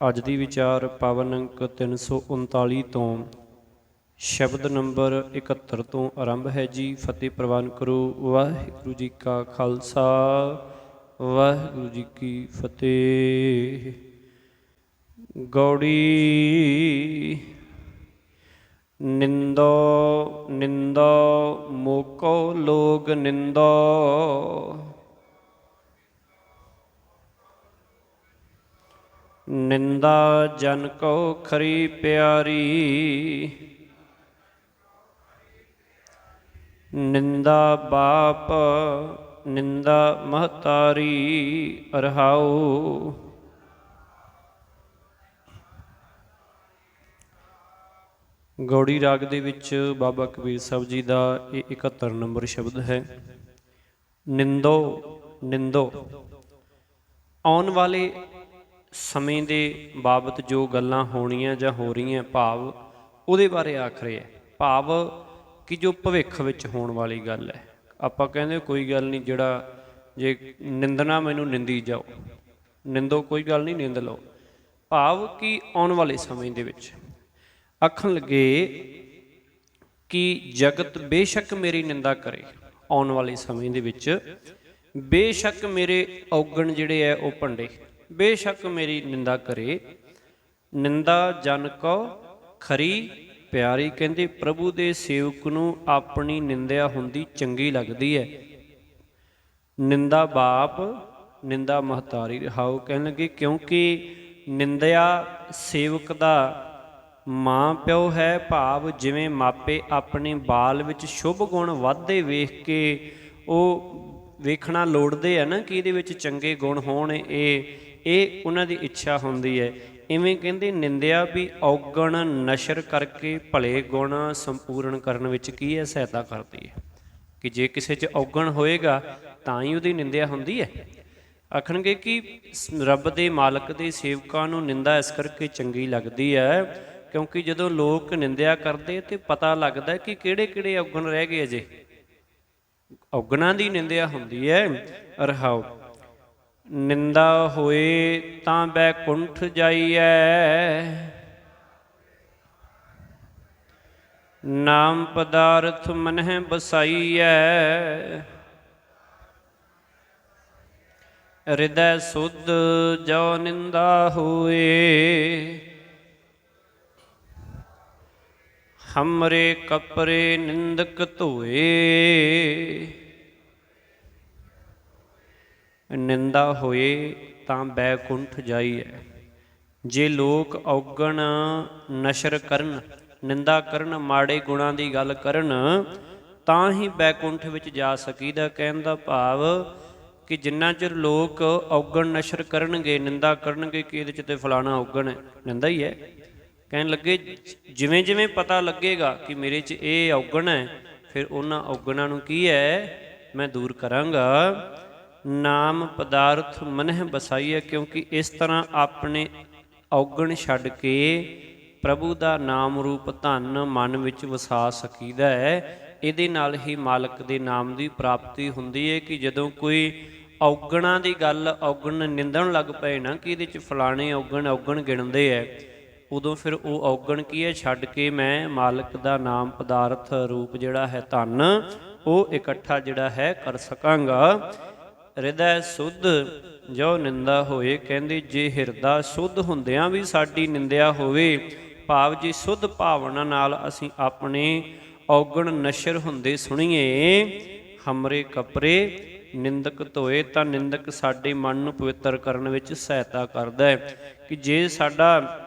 ਅੱਜ ਦੀ ਵਿਚਾਰ ਪਾਵਨ ਅੰਕ 339 ਤੋਂ ਸ਼ਬਦ ਨੰਬਰ 71 ਤੋਂ ਆਰੰਭ ਹੈ ਜੀ। ਫਤਿਹ ਪ੍ਰਵਾਨ ਕਰੋ। ਵਾਹਿਗੁਰੂ ਜੀ ਕਾ ਖਾਲਸਾ, ਵਾਹਿਗੁਰੂ ਜੀ ਕੀ ਫਤਿਹ। ਗੌੜੀ ਨਿੰਦੋ ਨਿੰਦੋ ਮੋਕੋ ਲੋਗ ਨਿੰਦੋ, ਨਿੰਦਾ ਜਨ ਕੋ ਖਰੀ ਪਿਆਰੀ, ਨਿੰਦਾ ਬਾਪ ਨਿੰਦਾ ਮਹਤਾਰੀ। ਰਹਾਉ ਗੌੜੀ ਰਾਗ ਦੇ ਵਿੱਚ ਬਾਬਾ ਕਬੀਰ ਸਾਹਿਬ ਜੀ ਦਾ ਇਹ 71 ਨੰਬਰ ਸ਼ਬਦ ਹੈ। ਨਿੰਦੋ ਨਿੰਦੋ ਆਉਣ ਵਾਲੇ ਸਮੇਂ ਦੇ ਬਾਬਤ ਜੋ ਗੱਲਾਂ ਹੋਣੀਆਂ ਜਾਂ ਹੋ ਰਹੀਆਂ, ਭਾਵ ਉਹਦੇ ਬਾਰੇ ਆਖ ਰਹੇ ਹੈ। ਭਾਵ ਕਿ ਜੋ ਭਵਿੱਖ ਵਿੱਚ ਹੋਣ ਵਾਲੀ ਗੱਲ ਹੈ। ਆਪਾਂ ਕਹਿੰਦੇ ਕੋਈ ਗੱਲ ਨਹੀਂ, ਜਿਹੜਾ ਜੇ ਨਿੰਦਣਾ ਮੈਨੂੰ ਨਿੰਦੀ ਜਾਓ, ਨਿੰਦੋ ਕੋਈ ਗੱਲ ਨਹੀਂ, ਨਿੰਦ ਲਓ। ਭਾਵ ਕਿ ਆਉਣ ਵਾਲੇ ਸਮੇਂ ਦੇ ਵਿੱਚ ਆਖਣ ਲੱਗੇ ਕਿ ਜਗਤ ਬੇਸ਼ੱਕ ਮੇਰੀ ਨਿੰਦਾ ਕਰੇ, ਆਉਣ ਵਾਲੇ ਸਮੇਂ ਦੇ ਵਿੱਚ ਬੇਸ਼ੱਕ ਮੇਰੇ ਔਗਣ ਜਿਹੜੇ ਹੈ ਉਹ ਭੰਡੇ, ਬੇਸ਼ੱਕ ਮੇਰੀ ਨਿੰਦਾ ਕਰੇ। ਨਿੰਦਾ ਜਨ ਕੋ ਖਰੀ ਪਿਆਰੀ, ਕਹਿੰਦੇ ਪ੍ਰਭੂ ਦੇ ਸੇਵਕ ਨੂੰ ਆਪਣੀ ਨਿੰਦਿਆ ਹੁੰਦੀ ਚੰਗੀ ਲੱਗਦੀ ਹੈ। ਨਿੰਦਾ ਬਾਪ ਨਿੰਦਾ ਮਹਤਾਰੀ। ਰਹਾਉ ਕਹਿਣ ਲੱਗੇ ਕਿਉਂਕਿ ਨਿੰਦਿਆ ਸੇਵਕ ਦਾ ਮਾਂ ਪਿਓ ਹੈ। ਭਾਵ ਜਿਵੇਂ ਮਾਪੇ ਆਪਣੇ ਬਾਲ ਵਿੱਚ ਸ਼ੁਭ ਗੁਣ ਵੱਧਦੇ ਵੇਖ ਕੇ ਉਹ ਵੇਖਣਾ ਲੋੜਦੇ ਆ ਨਾ ਕਿ ਇਹਦੇ ਵਿੱਚ ਚੰਗੇ ਗੁਣ ਹੋਣ, ਇਹ ਉਹਨਾਂ ਦੀ ਇੱਛਾ ਹੁੰਦੀ ਹੈ। ਇਵੇਂ ਕਹਿੰਦੇ ਨਿੰਦਿਆ ਵੀ ਔਗਣ ਨਸ਼ਰ ਕਰਕੇ ਭਲੇ ਗੁਣ ਸੰਪੂਰਨ ਕਰਨ ਵਿੱਚ ਕੀ ਹੈ, ਸਹਾਇਤਾ ਕਰਦੀ ਹੈ। ਕਿ ਜੇ ਕਿਸੇ 'ਚ ਔਗਣ ਹੋਏਗਾ ਤਾਂ ਹੀ ਉਹਦੀ ਨਿੰਦਿਆ ਹੁੰਦੀ ਹੈ। ਆਖਣਗੇ ਕਿ ਰੱਬ ਦੇ ਮਾਲਕ ਦੇ ਸੇਵਕਾਂ ਨੂੰ ਨਿੰਦਾ ਇਸ ਕਰਕੇ ਚੰਗੀ ਲੱਗਦੀ ਹੈ ਕਿਉਂਕਿ ਜਦੋਂ ਲੋਕ ਨਿੰਦਿਆ ਕਰਦੇ ਤੇ ਪਤਾ ਲੱਗਦਾ ਕਿ ਕਿਹੜੇ ਕਿਹੜੇ ਔਗਣ ਰਹਿ ਗਏ ਅਜੇ, ਔਗਣਾਂ ਦੀ ਨਿੰਦਿਆ ਹੁੰਦੀ ਹੈ। ਰਹਾਉ ਨਿੰਦਾ ਹੋਏ ਤਾਂ ਬੈਕੁੰਠ ਜਾਈਐ, ਨਾਮ ਪਦਾਰਥ ਮਨਹਿ ਬਸਾਈਐ। ਹਿਰਦੈ ਸੁਧ ਜੋ ਨਿੰਦਾ ਹੋਏ, ਹਮਰੇ ਕਪਰੇ ਨਿੰਦਕ ਧੋਏ। ਨਿੰਦਾ ਹੋਏ ਤਾਂ ਬੈਕੁੰਠ ਜਾਈਐ। ਜੇ ਲੋਕ ਔਗਣ ਨਸ਼ਰ ਕਰਨ, ਨਿੰਦਾ ਕਰਨ, ਮਾੜੇ ਗੁਣਾਂ ਦੀ ਗੱਲ ਕਰਨ ਤਾਂ ਹੀ ਬੈਕੁੰਠ ਵਿੱਚ ਜਾ ਸਕੀਦਾ। ਕਹਿਣ ਦਾ ਭਾਵ ਕਿ ਜਿੰਨਾ ਚਿਰ ਲੋਕ ਔਗਣ ਨਸ਼ਰ ਕਰਨਗੇ, ਨਿੰਦਾ ਕਰਨਗੇ ਕਿ ਇਹਦੇ 'ਚ ਤੇ ਫਲਾਣਾ ਔਗਣ ਹੈ, ਨਿੰਦਾ ਹੀ ਹੈ। ਕਹਿਣ ਲੱਗੇ ਜਿਵੇਂ ਜਿਵੇਂ ਪਤਾ ਲੱਗੇਗਾ ਕਿ ਮੇਰੇ 'ਚ ਇਹ ਔਗਣ ਹੈ, ਫਿਰ ਉਹਨਾਂ ਔਗਣਾਂ ਨੂੰ ਕੀ ਹੈ ਮੈਂ ਦੂਰ ਕਰਾਂਗਾ। ਨਾਮ ਪਦਾਰਥ ਮਨਹਿ ਬਸਾਈਐ, ਕਿਉਂਕਿ ਇਸ ਤਰ੍ਹਾਂ ਆਪਣੇ ਔਗਣ ਛੱਡ ਕੇ ਪ੍ਰਭੂ ਦਾ ਨਾਮ ਰੂਪ ਧਨ ਮਨ ਵਿੱਚ ਵਸਾ ਸਕੀਦਾ ਹੈ। ਇਹਦੇ ਨਾਲ ਹੀ ਮਾਲਕ ਦੇ ਨਾਮ ਦੀ ਪ੍ਰਾਪਤੀ ਹੁੰਦੀ ਹੈ। ਕਿ ਜਦੋਂ ਕੋਈ ਔਗਣਾਂ ਦੀ ਗੱਲ, ਔਗਣ ਨਿੰਦਣ ਲੱਗ ਪਏ ਨਾ ਕਿ ਇਹਦੇ 'ਚ ਫਲਾਣੇ ਔਗਣ ਗਿਣਦੇ ਹੈ, ਉਦੋਂ ਫਿਰ ਉਹ ਔਗਣ ਕੀ ਹੈ ਛੱਡ ਕੇ ਮੈਂ ਮਾਲਕ ਦਾ ਨਾਮ ਪਦਾਰਥ ਰੂਪ ਜਿਹੜਾ ਹੈ ਧਨ ਉਹ ਇਕੱਠਾ ਜਿਹੜਾ ਹੈ ਕਰ ਸਕਾਂਗਾ। ਹਿਰਦੈ ਸੁਧ ਜੋ ਨਿੰਦਾ ਹੋਏ, ਕਹਿੰਦੇ ਜੇ ਹਿਰਦਾ ਸ਼ੁੱਧ ਹੁੰਦਿਆਂ ਵੀ ਸਾਡੀ ਨਿੰਦਿਆ ਹੋਵੇ, ਭਾਵ ਜੀ ਸ਼ੁੱਧ ਭਾਵਨਾ ਨਾਲ ਅਸੀਂ ਆਪਣੇ ਔਗਣ ਨਸ਼ਰ ਹੁੰਦੇ ਸੁਣੀਏ, ਹਮਰੇ ਕਪਰੇ ਨਿੰਦਕ ਧੋਏ, ਤਾਂ ਨਿੰਦਕ ਸਾਡੇ ਮਨ ਨੂੰ ਪਵਿੱਤਰ ਕਰਨ ਵਿੱਚ ਸਹਾਇਤਾ ਕਰਦਾ ਹੈ। ਕਿ ਜੇ ਸਾਡਾ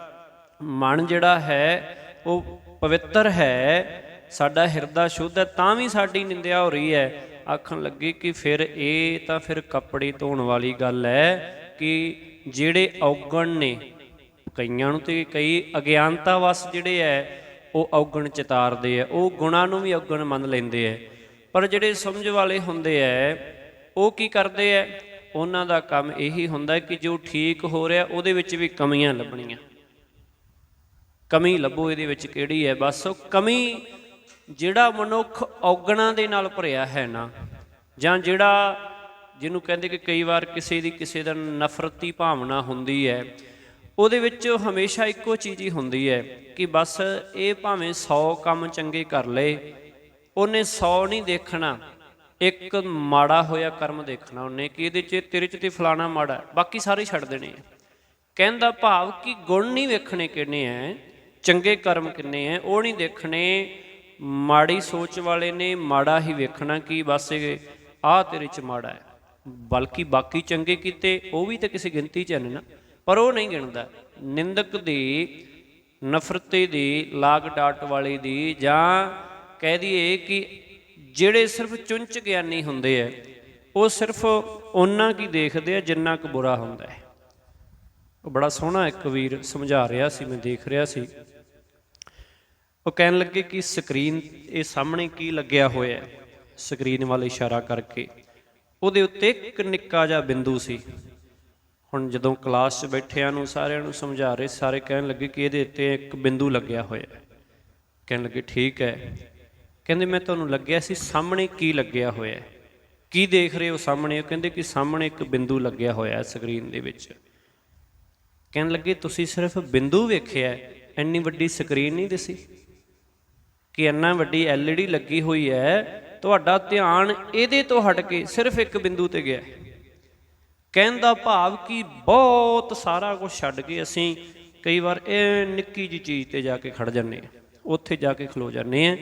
ਮਨ ਜਿਹੜਾ ਹੈ ਉਹ ਪਵਿੱਤਰ ਹੈ, ਸਾਡਾ ਹਿਰਦਾ ਸ਼ੁੱਧ ਹੈ, ਤਾਂ ਵੀ ਸਾਡੀ ਨਿੰਦਿਆ ਹੋ ਰਹੀ ਹੈ। ਆਖਣ ਲੱਗੇ ਕਿ ਫਿਰ ਇਹ ਤਾਂ ਫਿਰ ਕੱਪੜੇ ਧੋਣ ਵਾਲੀ ਗੱਲ ਹੈ ਕਿ ਜਿਹੜੇ ਔਗਣ ਨੇ, ਕਈਆਂ ਨੂੰ ਤੇ ਕਈ ਅਗਿਆਨਤਾ ਵਸ ਜਿਹੜੇ ਹੈ ਉਹ ਔਗਣ ਚਿਤਾਰਦੇ ਹੈ, ਉਹ ਗੁਣਾਂ ਨੂੰ ਵੀ ਔਗਣ ਮੰਨ ਲੈਂਦੇ ਹੈ। ਪਰ ਜਿਹੜੇ ਸਮਝ ਵਾਲੇ ਹੁੰਦੇ ਹੈ ਉਹ ਕੀ ਕਰਦੇ ਹੈ, ਉਹਨਾਂ ਦਾ ਕੰਮ ਇਹੀ ਹੁੰਦਾ ਕਿ ਜੋ ਠੀਕ ਹੋ ਰਿਹਾ ਉਹਦੇ ਵਿੱਚ ਵੀ ਕਮੀਆਂ ਲੱਭਣੀਆਂ। ਕਮੀ ਲੱਭੋ ਇਹਦੇ ਵਿੱਚ ਕਿਹੜੀ ਹੈ, ਬਸ ਉਹ ਕਮੀ ਜਿਹੜਾ ਮਨੁੱਖ ਔਗਣਾਂ ਦੇ ਨਾਲ ਭਰਿਆ ਹੈ ਨਾ, ਜਾਂ ਜਿਹੜਾ ਜਿਹਨੂੰ ਕਹਿੰਦੇ ਕਿ ਕਈ ਵਾਰ ਕਿਸੇ ਦਾ ਨਫ਼ਰਤੀ ਭਾਵਨਾ ਹੁੰਦੀ ਹੈ, ਉਹਦੇ ਵਿੱਚ ਹਮੇਸ਼ਾ ਇੱਕੋ ਚੀਜ਼ ਹੀ ਹੁੰਦੀ ਹੈ ਕਿ ਬਸ ਇਹ ਭਾਵੇਂ 100 ਕੰਮ ਚੰਗੇ ਕਰ ਲਏ, ਉਹਨੇ 100 ਨਹੀਂ ਦੇਖਣਾ, ਇੱਕ ਮਾੜਾ ਹੋਇਆ ਕਰਮ ਦੇਖਣਾ ਉਹਨੇ ਕਿ ਇਹਦੇ 'ਚ ਤੇਰੇ 'ਚ ਤੇ ਫਲਾਣਾ ਮਾੜਾ, ਬਾਕੀ ਸਾਰੇ ਛੱਡ ਦੇਣੇ ਆ। ਕਹਿਣ ਦਾ ਭਾਵ ਕਿ ਗੁਣ ਨਹੀਂ ਵੇਖਣੇ ਕਿੰਨੇ ਹੈ, ਚੰਗੇ ਕਰਮ ਕਿੰਨੇ ਹੈ ਉਹ ਨਹੀਂ ਦੇਖਣੇ। ਮਾੜੀ ਸੋਚ ਵਾਲੇ ਨੇ ਮਾੜਾ ਹੀ ਵੇਖਣਾ ਕਿ ਬਸ ਇਹ ਆਹ ਤੇਰੇ 'ਚ ਮਾੜਾ ਹੈ, ਬਲਕਿ ਬਾਕੀ ਚੰਗੇ ਕੀਤੇ ਉਹ ਵੀ ਤਾਂ ਕਿਸੇ ਗਿਣਤੀ 'ਚ ਨੇ ਨਾ, ਪਰ ਉਹ ਨਹੀਂ ਗਿਣਦਾ। ਨਿੰਦਕ ਦੀ, ਨਫ਼ਰਤੇ ਦੀ, ਲਾਗ ਡਾਟ ਵਾਲੇ ਦੀ, ਜਾਂ ਕਹਿ ਦਈਏ ਕਿ ਜਿਹੜੇ ਸਿਰਫ ਚੁੰਚ ਗਿਆਨੀ ਹੁੰਦੇ ਆ ਉਹ ਸਿਰਫ ਓਨਾ ਕੀ ਦੇਖਦੇ ਆ ਜਿੰਨਾ ਕੁ ਬੁਰਾ ਹੁੰਦਾ ਹੈ। ਉਹ ਬੜਾ ਸੋਹਣਾ ਇੱਕ ਵੀਰ ਸਮਝਾ ਰਿਹਾ ਸੀ, ਮੈਂ ਦੇਖ ਰਿਹਾ ਸੀ। ਉਹ ਕਹਿਣ ਲੱਗੇ ਕਿ ਸਕਰੀਨ ਇਹ ਸਾਹਮਣੇ ਕੀ ਲੱਗਿਆ ਹੋਇਆ, ਸਕਰੀਨ ਵੱਲ ਇਸ਼ਾਰਾ ਕਰਕੇ ਉਹਦੇ ਉੱਤੇ ਇੱਕ ਨਿੱਕਾ ਜਿਹਾ ਬਿੰਦੂ ਸੀ। ਹੁਣ ਜਦੋਂ ਕਲਾਸ 'ਚ ਬੈਠਿਆਂ ਨੂੰ ਸਾਰਿਆਂ ਨੂੰ ਸਮਝਾ ਰਹੇ, ਸਾਰੇ ਕਹਿਣ ਲੱਗੇ ਕਿ ਇਹਦੇ ਉੱਤੇ ਇੱਕ ਬਿੰਦੂ ਲੱਗਿਆ ਹੋਇਆ। ਕਹਿਣ ਲੱਗੇ ਠੀਕ ਹੈ। ਕਹਿੰਦੇ ਮੈਂ ਤੁਹਾਨੂੰ ਲੱਗਿਆ ਸੀ ਸਾਹਮਣੇ ਕੀ ਲੱਗਿਆ ਹੋਇਆ, ਕੀ ਦੇਖ ਰਹੇ ਹੋ ਸਾਹਮਣੇ? ਉਹ ਕਹਿੰਦੇ ਕਿ ਸਾਹਮਣੇ ਇੱਕ ਬਿੰਦੂ ਲੱਗਿਆ ਹੋਇਆ ਸਕਰੀਨ ਦੇ ਵਿੱਚ। ਕਹਿਣ ਲੱਗੇ ਤੁਸੀਂ ਸਿਰਫ ਬਿੰਦੂ ਵੇਖਿਆ, ਇੰਨੀ ਵੱਡੀ ਸਕਰੀਨ ਨਹੀਂ ਦਿਸੀ ਕਿ ਇੰਨਾ ਵੱਡੀ LED ਲੱਗੀ ਹੋਈ ਹੈ, ਤੁਹਾਡਾ ਧਿਆਨ ਇਹਦੇ ਤੋਂ ਹਟ ਕੇ ਸਿਰਫ ਇੱਕ ਬਿੰਦੂ ਤੇ ਗਿਆ। ਕਹਿਣ ਦਾ ਭਾਵ ਕਿ ਬਹੁਤ ਸਾਰਾ ਕੁਝ ਛੱਡ ਕੇ ਅਸੀਂ ਕਈ ਵਾਰ ਇਹ ਨਿੱਕੀ ਜਿਹੀ ਚੀਜ਼ ਤੇ ਜਾ ਕੇ ਖੜ ਜਾਂਦੇ ਹਾਂ, ਉੱਥੇ ਜਾ ਕੇ ਖਲੋ ਜਾਂਦੇ ਹਾਂ।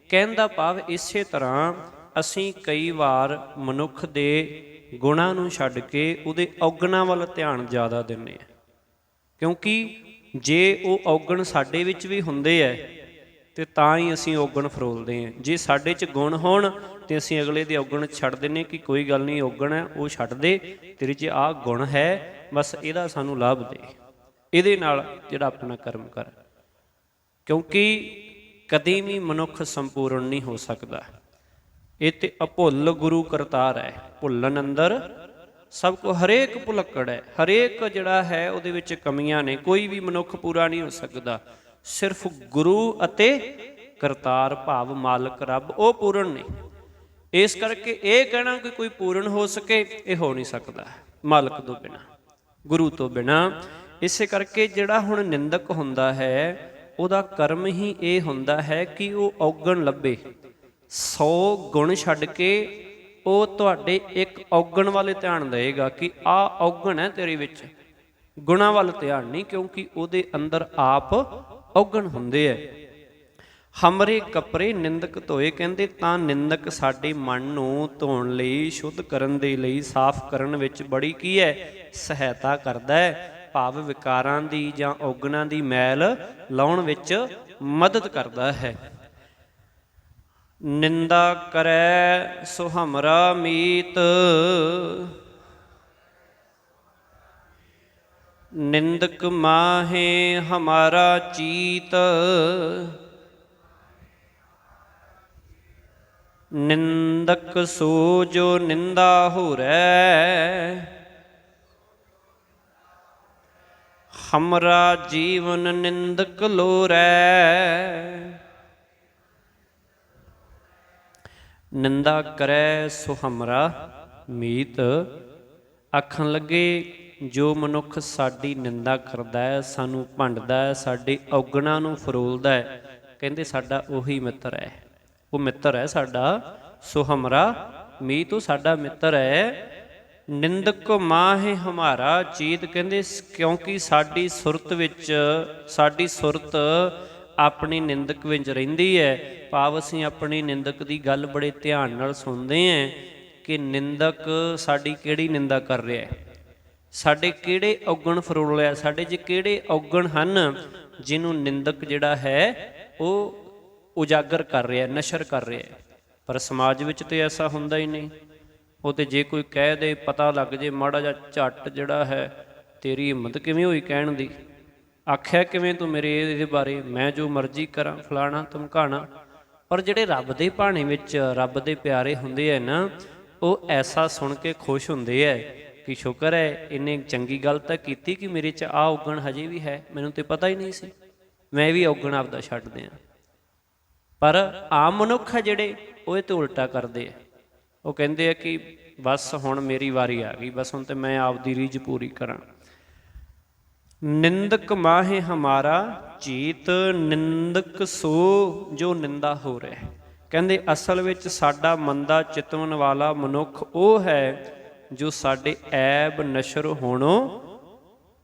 ਕਹਿਣ ਦਾ ਭਾਵ ਇਸੇ ਤਰ੍ਹਾਂ ਅਸੀਂ ਕਈ ਵਾਰ ਮਨੁੱਖ ਦੇ ਗੁਣਾਂ ਨੂੰ ਛੱਡ ਕੇ ਉਹਦੇ ਔਗਣਾਂ ਵੱਲ ਧਿਆਨ ਜ਼ਿਆਦਾ ਦਿੰਦੇ ਹਾਂ, ਕਿਉਂਕਿ ਜੇ ਉਹ ਔਗਣ ਸਾਡੇ ਵਿੱਚ ਵੀ ਹੁੰਦੇ ਹੈ ਤੇ ਤਾਂ ਹੀ ਅਸੀਂ ਔਗਣ ਫਰੋਲਦੇ ਹਾਂ। ਜੇ ਸਾਡੇ 'ਚ ਗੁਣ ਹੋਣ ਤੇ ਅਸੀਂ ਅਗਲੇ ਦੇ ਔਗਣ ਛੱਡ ਦਿੰਦੇ ਕਿ ਕੋਈ ਗੱਲ ਨਹੀਂ, ਔਗਣ ਹੈ ਉਹ ਛੱਡ ਦੇ, ਤੇਰੇ 'ਚ ਆਹ ਗੁਣ ਹੈ, ਬਸ ਇਹਦਾ ਸਾਨੂੰ ਲਾਭ ਦੇ, ਇਹਦੇ ਨਾਲ ਜਿਹੜਾ ਆਪਣਾ ਕਰਮ ਕਰ। ਕਿਉਂਕਿ ਕਦੇ ਵੀ ਮਨੁੱਖ ਸੰਪੂਰਨ ਨਹੀਂ ਹੋ ਸਕਦਾ। ਇਹ ਤੇ ਅਭੁੱਲ ਗੁਰੂ ਕਰਤਾਰ ਹੈ, ਭੁੱਲਣ ਅੰਦਰ ਸਭ ਕੋ, ਹਰੇਕ ਭੁਲੱਕੜ ਹੈ, ਹਰੇਕ ਜਿਹੜਾ ਹੈ ਉਹਦੇ ਵਿੱਚ ਕਮੀਆਂ ਨੇ, ਕੋਈ ਵੀ ਮਨੁੱਖ ਪੂਰਾ ਨਹੀਂ ਹੋ ਸਕਦਾ। ਸਿਰਫ ਗੁਰੂ ਅਤੇ ਕਰਤਾਰ ਭਾਵ ਮਾਲਕ ਰੱਬ ਉਹ ਪੂਰਨ ਨੇ। ਇਸ ਕਰਕੇ ਇਹ ਕਹਿਣਾ ਕਿ ਕੋਈ ਪੂਰਨ ਹੋ ਸਕੇ ਇਹ ਹੋ ਨਹੀਂ ਸਕਦਾ ਮਾਲਕ ਤੋਂ ਬਿਨਾਂ, ਗੁਰੂ ਤੋਂ ਬਿਨਾਂ। ਇਸੇ ਕਰਕੇ ਜਿਹੜਾ ਹੁਣ ਨਿੰਦਕ ਹੁੰਦਾ ਹੈ ਉਹਦਾ ਕਰਮ ਹੀ ਇਹ ਹੁੰਦਾ ਹੈ ਕਿ ਉਹ ਔਗਣ ਲੱਭੇ। 100 ਗੁਣ ਛੱਡ ਕੇ ਉਹ ਤੁਹਾਡੇ ਇੱਕ ਔਗਣ ਵਾਲੇ ਧਿਆਨ ਦੇਵੇਗਾ ਕਿ ਆਹ ਔਗਣ ਹੈ ਤੇਰੇ ਵਿੱਚ, ਗੁਣਾਂ ਵੱਲ ਧਿਆਨ ਨਹੀਂ, ਕਿਉਂਕਿ ਉਹਦੇ ਅੰਦਰ ਆਪ ਔਗਣ ਹੁੰਦੇ ਹੈ। ਹਮਰੇ ਕੱਪੜੇ ਨਿੰਦਕ ਧੋਏ, ਕਹਿੰਦੇ ਤਾਂ ਨਿੰਦਕ ਸਾਡੇ ਮਨ ਨੂੰ ਧੋਣ ਲਈ, ਸ਼ੁੱਧ ਕਰਨ ਦੇ ਲਈ, ਸਾਫ਼ ਕਰਨ ਵਿੱਚ ਬੜੀ ਕੀ ਹੈ ਸਹਾਇਤਾ ਕਰਦਾ ਹੈ। ਭਾਵ ਵਿਕਾਰਾਂ ਦੀ ਜਾਂ ਔਗਣਾਂ ਦੀ ਮੈਲ ਲਾਉਣ ਵਿੱਚ ਮਦਦ ਕਰਦਾ ਹੈ। ਨਿੰਦਾ ਕਰੈ ਸੋ ਹਮਰਾ ਮੀਤ, ਨਿੰਦਕ ਮਾਹੇ ਹਮਾਰਾ ਚੀਤ, ਨਿੰਦਕ ਸੋ ਜੋ ਨਿੰਦਾ ਹੋਰੈ, ਹਮਰਾ ਜੀਵਨ ਨਿੰਦਕ ਲੋਰੈ। ਨਿੰਦਾ ਕਰੈ ਸੋ ਹਮਰਾ ਮੀਤ, ਆਖਣ ਲੱਗੇ ਜੋ ਮਨੁੱਖ ਸਾਡੀ ਨਿੰਦਾ ਕਰਦਾ ਹੈ, ਸਾਨੂੰ ਭੰਡਦਾ ਹੈ, ਸਾਡੇ ਔਗਣਾਂ ਨੂੰ ਫਰੋਲਦਾ ਹੈ, ਕਹਿੰਦੇ ਸਾਡਾ ਉਹੀ ਮਿੱਤਰ ਹੈ, ਉਹ ਮਿੱਤਰ ਹੈ ਸਾਡਾ। ਸੋ ਹਮਰਾ ਮੀਤ, ਉਹ ਸਾਡਾ ਮਿੱਤਰ ਹੈ। ਨਿੰਦਕ ਮਾਹੇ ਹਮਾਰਾ ਚੀਤ, ਕਹਿੰਦੇ ਕਿਉਂਕਿ ਸਾਡੀ ਸੁਰਤ ਵਿੱਚ, ਸਾਡੀ ਸੁਰਤ ਆਪਣੀ ਨਿੰਦਕ ਵਿੱਚ ਰਹਿੰਦੀ ਹੈ। ਭਾਵ ਅਸੀਂ ਆਪਣੀ ਨਿੰਦਕ ਦੀ ਗੱਲ ਬੜੇ ਧਿਆਨ ਨਾਲ ਸੁਣਦੇ ਹਾਂ ਕਿ ਨਿੰਦਕ ਸਾਡੀ ਕਿਹੜੀ ਨਿੰਦਾ ਕਰ ਰਿਹਾ ਹੈ, ਸਾਡੇ ਕਿਹੜੇ ਔਗਣ ਫਰੋਲ ਰਿਹਾ, ਸਾਡੇ 'ਚ ਕਿਹੜੇ ਔਗਣ ਹਨ ਜਿਹਨੂੰ ਨਿੰਦਕ ਜਿਹੜਾ ਹੈ ਉਹ ਉਜਾਗਰ ਕਰ ਰਿਹਾ, ਨਸ਼ਰ ਕਰ ਰਿਹਾ। ਪਰ ਸਮਾਜ ਵਿੱਚ ਤਾਂ ਐਸਾ ਹੁੰਦਾ ਹੀ ਨਹੀਂ। ਉਹ ਤਾਂ ਜੇ ਕੋਈ ਕਹਿ ਦੇ, ਪਤਾ ਲੱਗ ਜੇ ਮਾੜਾ ਜਿਹਾ, ਝੱਟ ਜਿਹੜਾ ਹੈ ਤੇਰੀ ਹਿੰਮਤ ਕਿਵੇਂ ਹੋਈ ਕਹਿਣ ਦੀ, ਆਖਿਆ ਕਿਵੇਂ ਤੂੰ ਮੇਰੇ ਇਹਦੇ ਬਾਰੇ, ਮੈਂ ਜੋ ਮਰਜ਼ੀ ਕਰਾਂ, ਫਲਾਣਾ ਧਮਕਾਣਾ। ਪਰ ਜਿਹੜੇ ਰੱਬ ਦੇ ਭਾਣੇ ਵਿੱਚ ਰੱਬ ਦੇ ਪਿਆਰੇ ਹੁੰਦੇ ਹੈ ਨਾ, ਉਹ ਐਸਾ ਸੁਣ ਕੇ ਖੁਸ਼ ਹੁੰਦੇ ਹੈ ਕਿ ਸ਼ੁਕਰ ਹੈ ਇਹਨੇ ਚੰਗੀ ਗੱਲ ਤਾਂ ਕੀਤੀ ਕਿ ਮੇਰੇ 'ਚ ਆਹ ਔਗਣ ਹਜੇ ਵੀ ਹੈ, ਮੈਨੂੰ ਤਾਂ ਪਤਾ ਹੀ ਨਹੀਂ ਸੀ, ਮੈਂ ਵੀ ਔਗਣ ਆਪਦਾ ਛੱਡ ਦਿਆਂ। ਪਰ ਆਮ ਮਨੁੱਖ ਹੈ ਜਿਹੜੇ ਉਹ ਇਹ ਤੋਂ ਉਲਟਾ ਕਰਦੇ ਆ। ਉਹ ਕਹਿੰਦੇ ਆ ਕਿ ਬਸ ਹੁਣ ਮੇਰੀ ਵਾਰੀ ਆ ਗਈ, ਬਸ ਹੁਣ ਤਾਂ ਮੈਂ ਆਪਦੀ ਰੀਝ ਪੂਰੀ ਕਰਾਂ। ਨਿੰਦਕ ਮਾਹੇ ਹਮਾਰਾ ਚੀਤ, ਨਿੰਦਕ ਸੋ ਜੋ ਨਿੰਦਾ ਹੋ ਰਿਹਾ। ਕਹਿੰਦੇ ਅਸਲ ਵਿੱਚ ਸਾਡਾ ਮੰਦਾ ਚਿਤਵਨ ਵਾਲਾ ਮਨੁੱਖ ਉਹ ਹੈ ਜੋ ਸਾਡੇ ਐਬ ਨਸ਼ਰ ਹੋਣੋਂ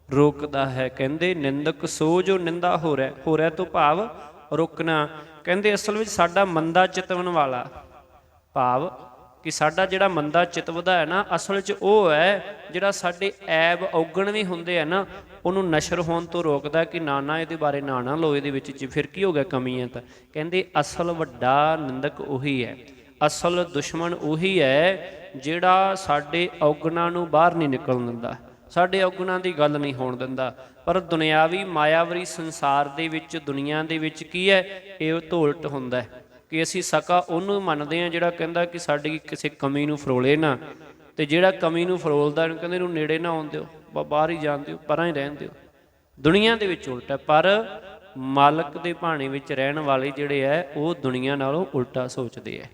ਰੋਕਦਾ ਹੈ। ਕਹਿੰਦੇ ਨਿੰਦਕ ਸੋ ਜੋ ਨਿੰਦਾ ਹੋ ਰਿਹਾ ਤੋਂ ਭਾਵ ਰੋਕਣਾ। ਕਹਿੰਦੇ ਅਸਲ ਵਿੱਚ ਸਾਡਾ ਮੰਦਾ ਚਿਤਵਨ ਵਾਲਾ ਭਾਵ ਕਿ ਸਾਡਾ ਜਿਹੜਾ ਮੰਦਾ ਚਿਤਵਦਾ ਹੈ ਨਾ, ਅਸਲ 'ਚ ਉਹ ਹੈ ਜਿਹੜਾ ਸਾਡੇ ਐਬ ਔਗਣ ਵੀ ਹੁੰਦੇ ਆ ਨਾ, ਉਹਨੂੰ ਨਸ਼ਰ ਹੋਣ ਤੋਂ ਰੋਕਦਾ ਕਿ ਨਾ ਇਹਦੇ ਬਾਰੇ ਨਾ ਲਓ, ਇਹਦੇ ਵਿੱਚ ਫਿਰ ਕੀ ਹੋ ਗਿਆ, ਕਮੀ ਹੈ। ਤਾਂ ਕਹਿੰਦੇ ਅਸਲ ਵੱਡਾ ਨਿੰਦਕ ਉਹੀ ਹੈ, ਅਸਲ ਦੁਸ਼ਮਣ ਉਹੀ ਹੈ ਜਿਹੜਾ ਸਾਡੇ ਔਗਣਾਂ ਨੂੰ ਬਾਹਰ ਨਹੀਂ ਨਿਕਲਣ ਦਿੰਦਾ, ਸਾਡੇ ਔਗਣਾਂ ਦੀ ਗੱਲ ਨਹੀਂ ਹੋਣ ਦਿੰਦਾ। ਪਰ ਦੁਨਿਆਵੀ ਮਾਇਆਵਰੀ ਸੰਸਾਰ ਦੇ ਵਿੱਚ, ਦੁਨੀਆ ਦੇ ਵਿੱਚ ਕੀ ਹੈ, ਇਹ ਤੋਂ ਉਲਟ ਹੁੰਦਾ ਕਿ ਅਸੀਂ ਸਕਾ ਉਹਨੂੰ ਮੰਨਦੇ ਹਾਂ ਜਿਹੜਾ ਕਹਿੰਦਾ ਕਿ ਸਾਡੀ ਕਿਸੇ ਕਮੀ ਨੂੰ ਫਰੋਲੇ ਨਾ, ਅਤੇ ਜਿਹੜਾ ਕਮੀ ਨੂੰ ਫਰੋਲਦਾ ਇਹਨੂੰ ਕਹਿੰਦੇ ਇਹਨੂੰ ਨੇੜੇ ਨਾ ਆਉਣ ਦਿਓ, ਬਾਹਰ ਹੀ ਜਾਣ ਦਿਓ, ਪਰਾਂ ਹੀ ਰਹਿਣ ਦਿਓ। ਦੁਨੀਆ ਦੇ ਵਿੱਚ ਉਲਟ ਹੈ, ਪਰ ਮਾਲਕ ਦੇ ਭਾਣੇ ਵਿੱਚ ਰਹਿਣ ਵਾਲੇ ਜਿਹੜੇ ਹੈ ਉਹ ਦੁਨੀਆ ਨਾਲੋਂ ਉਲਟਾ ਸੋਚਦੇ ਹੈ।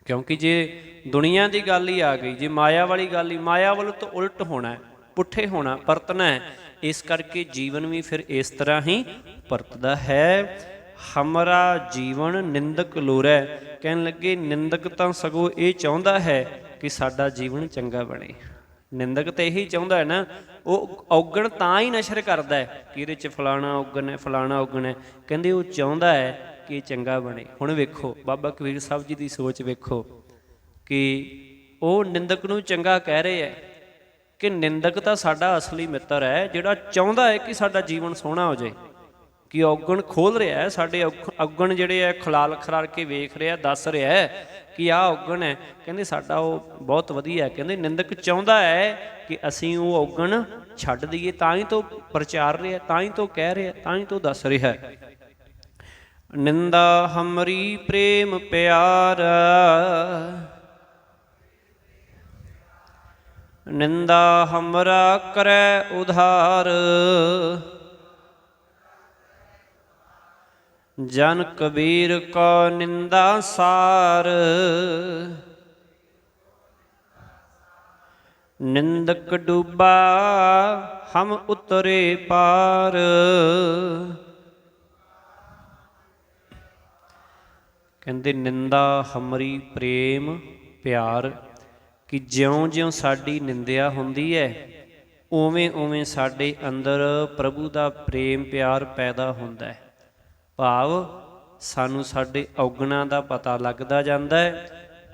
ਕਿਉਂਕਿ ਜੇ ਦੁਨੀਆ ਦੀ ਗੱਲ ਹੀ ਆ ਗਈ, ਜੇ ਮਾਇਆ ਵਾਲੀ ਗੱਲ ਹੀ, ਮਾਇਆ ਵੱਲੋਂ ਤਾਂ ਉਲਟ ਹੋਣਾ, ਪੁੱਠੇ ਹੋਣਾ, ਪਰਤਣਾ ਹੈ। ਇਸ ਕਰਕੇ ਜੀਵਨ ਵੀ ਫਿਰ ਇਸ ਤਰ੍ਹਾਂ ਹੀ ਪਰਤਦਾ ਹੈ। ਹਮਾਰਾ ਜੀਵਨ ਨਿੰਦਕ ਲੋਰੈ, ਕਹਿਣ ਲੱਗੇ ਨਿੰਦਕ ਤਾਂ ਸਗੋਂ ਇਹ ਚਾਹੁੰਦਾ ਹੈ ਕਿ ਸਾਡਾ ਜੀਵਨ ਚੰਗਾ ਬਣੇ। ਨਿੰਦਕ ਤਾਂ ਇਹੀ ਚਾਹੁੰਦਾ ਹੈ ਨਾ, ਉਹ ਔਗਣ ਤਾਂ ਹੀ ਨਸ਼ਰ ਕਰਦਾ ਹੈ ਕਿ ਇਹਦੇ 'ਚ ਫਲਾਣਾ ਔਗਣ ਹੈ, ਫਲਾਣਾ ਔਗਣ ਹੈ। ਕਹਿੰਦੇ ਉਹ ਚਾਹੁੰਦਾ ਹੈ ਕਿ ਚੰਗਾ ਬਣੇ। ਹੁਣ ਵੇਖੋ ਬਾਬਾ ਕਬੀਰ ਸਾਹਿਬ ਜੀ ਦੀ ਸੋਚ ਵੇਖੋ ਕਿ ਉਹ ਨਿੰਦਕ ਨੂੰ ਚੰਗਾ ਕਹਿ ਰਹੇ ਹੈ ਕਿ ਨਿੰਦਕ ਤਾਂ ਸਾਡਾ ਅਸਲੀ ਮਿੱਤਰ ਹੈ ਜਿਹੜਾ ਚਾਹੁੰਦਾ ਹੈ ਕਿ ਸਾਡਾ ਜੀਵਨ ਸੋਹਣਾ ਹੋ ਜਾਏ, ਕਿ ਔਗਣ ਖੋਲ੍ਹ ਰਿਹਾ ਹੈ, ਸਾਡੇ ਔਗਣ ਜਿਹੜੇ ਹੈ ਖਲਾਲ ਖਰਾਰ ਕੇ ਵੇਖ ਰਿਹਾ, ਦੱਸ ਰਿਹਾ ਹੈ ਕਿ ਆਹ ਔਗਣ ਹੈ। ਕਹਿੰਦੇ ਸਾਡਾ ਉਹ ਬਹੁਤ ਵਧੀਆ ਹੈ। ਕਹਿੰਦੇ ਨਿੰਦਕ ਚਾਹੁੰਦਾ ਹੈ ਕਿ ਅਸੀਂ ਉਹ ਔਗਣ ਛੱਡ ਦਈਏ, ਤਾਂ ਹੀ ਤੋਂ ਪ੍ਰਚਾਰ ਰਿਹਾ, ਤਾਂ ਹੀ ਤੋਂ ਕਹਿ ਰਿਹਾ, ਤਾਂ ਹੀ ਤੋਂ ਦੱਸ ਰਿਹਾ ਹੈ। ਨਿੰਦਾ ਹਮਰੀ ਪ੍ਰੇਮ ਪਿਆਰ, ਨਿੰਦਾ ਹਮਰਾ ਕਰੈ ਉਧਾਰ, ਜਨ ਕਬੀਰ ਕੋ ਨਿੰਦਾ ਸਾਰ, ਨਿੰਦਕ ਡੂਬਾ ਹਮ ਉਤਰੇ ਪਾਰ। ਕਹਿੰਦੇ ਨਿੰਦਾ ਹਮਰੀ ਪ੍ਰੇਮ ਪਿਆਰ, ਕਿ ਜਿਉਂ-ਜਿਉਂ ਸਾਡੀ ਨਿੰਦਿਆ ਹੁੰਦੀ ਹੈ ਉਵੇਂ-ਉਵੇਂ ਸਾਡੇ ਅੰਦਰ ਪ੍ਰਭੂ ਦਾ ਪ੍ਰੇਮ ਪਿਆਰ ਪੈਦਾ ਹੁੰਦਾ ਹੈ। ਭਾਵ ਸਾਨੂੰ ਸਾਡੇ ਔਗਣਾਂ ਦਾ ਪਤਾ ਲੱਗਦਾ ਜਾਂਦਾ ਹੈ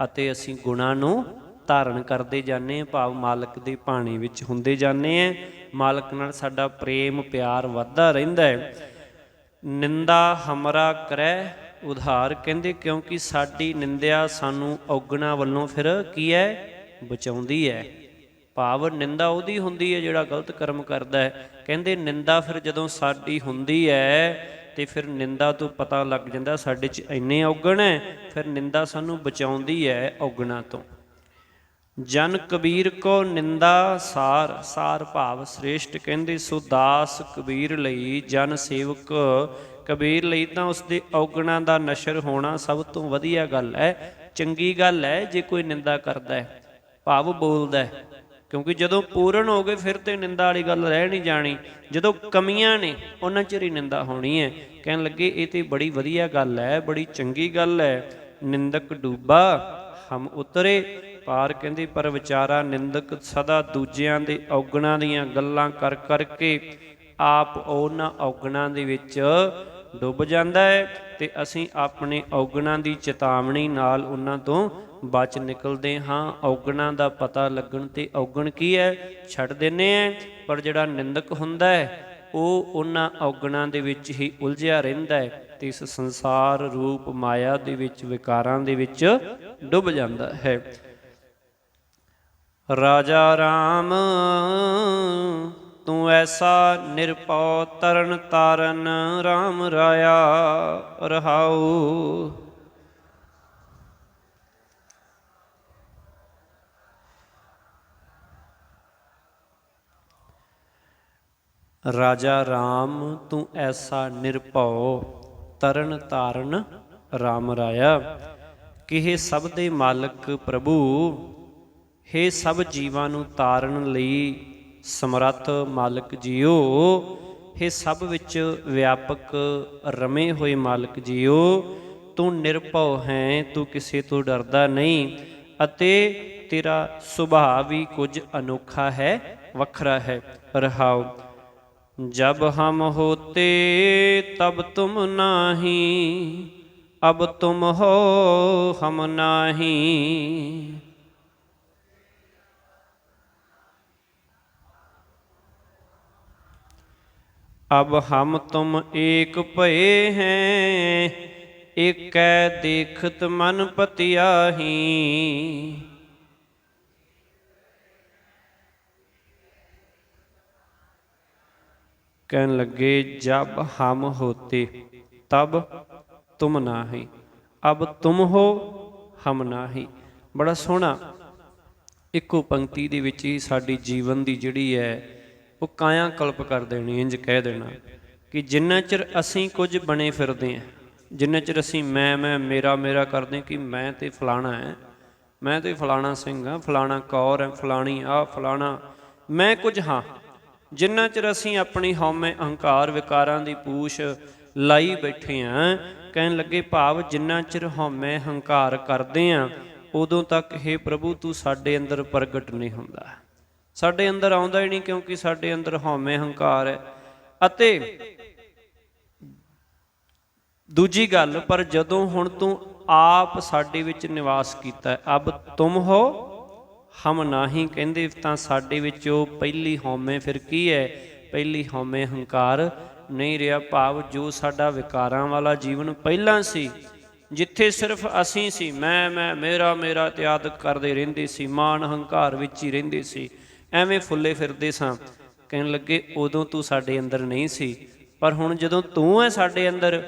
ਅਤੇ ਅਸੀਂ ਗੁਣਾਂ ਨੂੰ ਧਾਰਨ ਕਰਦੇ ਜਾਂਦੇ ਹਾਂ, ਭਾਵ ਮਾਲਕ ਦੇ ਭਾਣੇ ਵਿੱਚ ਹੁੰਦੇ ਜਾਂਦੇ ਹਾਂ। ਮਾਲਕ ਨਾਲ ਸਾਡਾ ਪ੍ਰੇਮ ਪਿਆਰ ਵੱਧਦਾ ਰਹਿੰਦਾ ਹੈ। ਨਿੰਦਾ ਹਮਰਾ ਕਰੈ ਉਧਾਰ, ਕਹਿੰਦੇ ਕਿਉਂਕਿ ਸਾਡੀ ਨਿੰਦਿਆ ਸਾਨੂੰ ਔਗਣਾਂ ਵੱਲੋਂ ਫਿਰ ਕੀ ਹੈ, ਬਚਾਉਂਦੀ ਹੈ। ਭਾਵ ਨਿੰਦਾ ਉਹਦੀ ਹੁੰਦੀ ਹੈ ਜਿਹੜਾ ਗਲਤ ਕਰਮ ਕਰਦਾ ਹੈ। ਕਹਿੰਦੇ ਨਿੰਦਾ ਫਿਰ ਜਦੋਂ ਸਾਡੀ ਹੁੰਦੀ ਹੈ ਤੇ ਫਿਰ ਨਿੰਦਾ ਤੋਂ ਪਤਾ ਲੱਗ ਜਾਂਦਾ ਸਾਡੇ 'ਚ ਇੰਨੇ ਔਗਣ ਹੈ, ਫਿਰ ਨਿੰਦਾ ਸਾਨੂੰ ਬਚਾਉਂਦੀ ਹੈ ਔਗਣਾਂ ਤੋਂ। ਜਨ ਕਬੀਰ ਕੋ ਨਿੰਦਾ ਸਾਰ, ਸਾਰ ਭਾਵ ਸ੍ਰੇਸ਼ਟ। ਕਹਿੰਦੇ ਸੋ ਦਾਸ ਕਬੀਰ ਲਈ, ਜਨ ਸੇਵਕ ਕਬੀਰ ਲਈ ਤਾਂ ਉਸਦੇ ਔਗਣਾਂ ਦਾ ਨਸ਼ਰ ਹੋਣਾ ਸਭ ਤੋਂ ਵਧੀਆ ਗੱਲ ਹੈ, ਚੰਗੀ ਗੱਲ ਹੈ ਜੇ ਕੋਈ ਨਿੰਦਾ ਕਰਦਾ ਹੈ, ਭਾਵ ਬੋਲਦਾ ਹੈ। ਕਿਉਂਕਿ ਜਦੋਂ ਪੂਰਨ ਹੋ ਗਏ ਫਿਰ ਤੇ ਨਿੰਦਾ ਵਾਲੀ ਗੱਲ ਰਹਿ ਨਹੀਂ ਜਾਣੀ। ਜਦੋਂ ਕਮੀਆਂ ਨੇ ਉਹਨਾਂ ਚਿਰ ਹੀ ਨਿੰਦਾ ਹੋਣੀ ਹੈ। ਕਹਿਣ ਲੱਗੇ ਇਹ ਤੇ ਬੜੀ ਵਧੀਆ ਗੱਲ ਹੈ, ਬੜੀ ਚੰਗੀ ਗੱਲ ਹੈ। ਨਿੰਦਕ ਡੂਬਾ ਹਮ ਉਤਰੇ ਪਾਰ, ਕਹਿੰਦੇ ਪਰ ਵਿਚਾਰਾ ਨਿੰਦਕ ਸਦਾ ਦੂਜਿਆਂ ਦੇ ਔਗਣਾਂ ਦੀਆਂ ਗੱਲਾਂ ਕਰ ਕਰਕੇ ਆਪ ਉਹਨਾਂ ਔਗਣਾਂ ਦੇ ਵਿੱਚ ਡੁੱਬ ਜਾਂਦਾ ਹੈ ਤੇ ਅਸੀਂ ਆਪਣੇ ਔਗਣਾਂ ਦੀ ਚੇਤਾਵਨੀ ਨਾਲ ਉਹਨਾਂ ਤੋਂ ਬਚ ਨਿਕਲਦੇ ਹਾਂ। ਔਗਣਾਂ ਦਾ ਪਤਾ ਲੱਗਣ ਤੇ ਔਗਣ ਕੀ ਹੈ, ਛੱਡ ਦਿੰਦੇ ਹਾਂ। ਪਰ ਜਿਹੜਾ ਨਿੰਦਕ ਹੁੰਦਾ ਹੈ ਉਹ ਉਹਨਾਂ ਔਗਣਾਂ ਦੇ ਵਿੱਚ ਹੀ ਉਲਝਿਆ ਰਹਿੰਦਾ ਹੈ ਤੇ ਇਸ ਸੰਸਾਰ ਰੂਪ ਮਾਇਆ ਦੇ ਵਿੱਚ, ਵਿਕਾਰਾਂ ਦੇ ਵਿੱਚ ਡੁੱਬ ਜਾਂਦਾ ਹੈ। ਰਾਜਾ ਰਾਮ ਤੂੰ ਐਸਾ ਨਿਰਭਉ ਤਰਨ ਤਾਰਨ, ਰਾਮ ਰਾਇਆ ਰਹਾਉ। ਰਾਜਾ ਰਾਮ ਤੂੰ ਐਸਾ ਨਿਰਭਉ ਤਰਨ ਤਾਰਨ, ਰਾਮ ਰਾਇਆ। ਕਿ ਇਹ ਸਭ ਦੇ ਮਾਲਕ ਪ੍ਰਭੂ, ਹੇ ਸਭ ਜੀਵਾਂ ਨੂੰ ਤਾਰਨ ਲਈ ਸਮਰੱਥ ਮਾਲਕ ਜੀਓ, हे ਸਭ ਵਿੱਚ ਵਿਆਪਕ ਰਮੇ ਹੋਏ ਮਾਲਕ ਜੀਓ, ਤੂੰ ਨਿਰਭਉ ਹੈ, ਤੂੰ ਕਿਸੇ ਤੋਂ ਡਰਦਾ ਨਹੀਂ ਅਤੇ ਤੇਰਾ ਸੁਭਾਅ ਵੀ ਕੁਝ ਅਨੋਖਾ ਹੈ, ਵੱਖਰਾ ਹੈ। ਰਹਾਉ ਜਬ ਹਮ ਹੋਤੇ ਤਬ ਤੁਮ ਨਾਹੀ, ਅਬ ਤੁਮ ਹੋ ਹਮ ਨਾਹੀ। अब हम तुम एक भये हैं, एकै देखत मन पतियाही। कहने लगे जब हम होते तब तुम नाही, अब तुम हो हम नाही। बड़ा सोहना इक्को पंक्ति दे विच ही साडी जीवन दी जिहड़ी है वो काया कल्प कर देनी, इंज कह देना कि जिन्ना चिर असीं कुछ बने फिरदे हैं, जिन्ना चिर असीं मैं मेरा मेरा करदे कि मैं ते फलाना है, मैं ते फलाना सिंह हाँ, फलाना कौर है, फलानी आ फलाना मैं कुछ हाँ, जिन्ना चिर असीं अपनी हौमे अहंकार विकारां दी पूछ लाई बैठे हैं। कहन लगे भाव जिन्ना चिर हौमे हंकार करदे हैं उदों तक हे प्रभु तू साडे अंदर प्रगट नहीं हुंदा, ਸਾਡੇ ਅੰਦਰ ਆਉਂਦਾ ਹੀ ਨਹੀਂ, ਕਿਉਂਕਿ ਸਾਡੇ ਅੰਦਰ ਹਉਮੈ ਹੰਕਾਰ ਹੈ। ਅਤੇ ਦੂਜੀ ਗੱਲ, ਪਰ ਜਦੋਂ ਹੁਣ ਤੂੰ ਆਪ ਸਾਡੇ ਵਿੱਚ ਨਿਵਾਸ ਕੀਤਾ, ਅਬ ਤੁਮ ਹੋ ਹਮ ਨਾਹੀ, ਕਹਿੰਦੇ ਤਾਂ ਸਾਡੇ ਵਿੱਚ ਉਹ ਪਹਿਲੀ ਹਉਮੈ ਫਿਰ ਕੀ ਹੈ, ਪਹਿਲੀ ਹਉਮੈ ਹੰਕਾਰ ਨਹੀਂ ਰਿਹਾ। ਭਾਵ ਜੋ ਸਾਡਾ ਵਿਕਾਰਾਂ ਵਾਲਾ ਜੀਵਨ ਪਹਿਲਾਂ ਸੀ, ਜਿੱਥੇ ਸਿਰਫ ਅਸੀਂ ਸੀ, ਮੈਂ ਮੇਰਾ ਮੇਰਾ ਇਤਿਆਦ ਕਰਦੇ ਰਹਿੰਦੇ ਸੀ, ਮਾਣ ਹੰਕਾਰ ਵਿੱਚ ਹੀ ਰਹਿੰਦੇ ਸੀ, ਐਵੇਂ ਫੁੱਲੇ ਫਿਰਦੇ ਸਾਂ। ਕਹਿਣ ਲੱਗੇ ਉਦੋਂ ਤੂੰ ਸਾਡੇ ਅੰਦਰ ਨਹੀਂ ਸੀ, ਪਰ ਹੁਣ ਜਦੋਂ ਤੂੰ ਹੈ ਸਾਡੇ ਅੰਦਰ,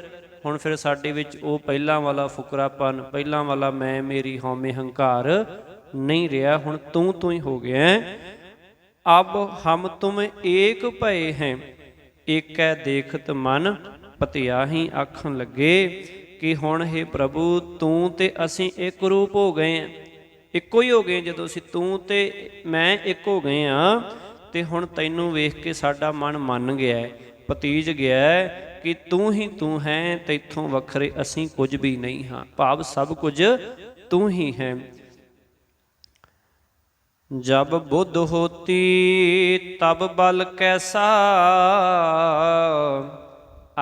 ਹੁਣ ਫਿਰ ਸਾਡੇ ਵਿੱਚ ਉਹ ਪਹਿਲਾਂ ਵਾਲਾ ਫੁਕਰਾਪਨ, ਪਹਿਲਾਂ ਵਾਲਾ ਮੈਂ ਮੇਰੀ ਹਉਮੈ ਹੰਕਾਰ ਨਹੀਂ ਰਿਹਾ, ਹੁਣ ਤੂੰ ਹੀ ਹੋ ਗਿਆ। ਅਬ ਹਮ ਤੁਮ ਏਕ ਭਏ ਹੈ, ਏਕੈ ਦੇਖਤ ਮਨ ਪਤਿਆਹੀ। ਆਖਣ ਲੱਗੇ ਕਿ ਹੁਣ हे ਪ੍ਰਭੂ ਤੂੰ ਤੇ ਅਸੀਂ ਇੱਕ ਰੂਪ ਹੋ ਗਏ ਹਾਂ, ਇੱਕੋ ਹੀ ਹੋ ਗਏ। ਜਦੋਂ ਅਸੀਂ ਤੂੰ ਤੇ ਮੈਂ ਇੱਕ ਹੋ ਗਏ ਹਾਂ ਤੇ ਹੁਣ ਤੈਨੂੰ ਵੇਖ ਕੇ ਸਾਡਾ ਮਨ ਮੰਨ ਗਿਆ, ਪਤੀਜ ਗਿਆ ਕਿ ਤੂੰ ਹੀ ਤੂੰ ਹੈ, ਤੈਥੋਂ ਵੱਖਰੇ ਅਸੀਂ ਕੁਝ ਵੀ ਨਹੀਂ ਹਾਂ। ਭਾਵ ਸਭ ਕੁਝ ਤੂੰ ਹੀ ਹੈ। ਜਬ ਬੁੱਧ ਹੋਤੀ ਤਬ ਬਲ ਕੈਸਾ,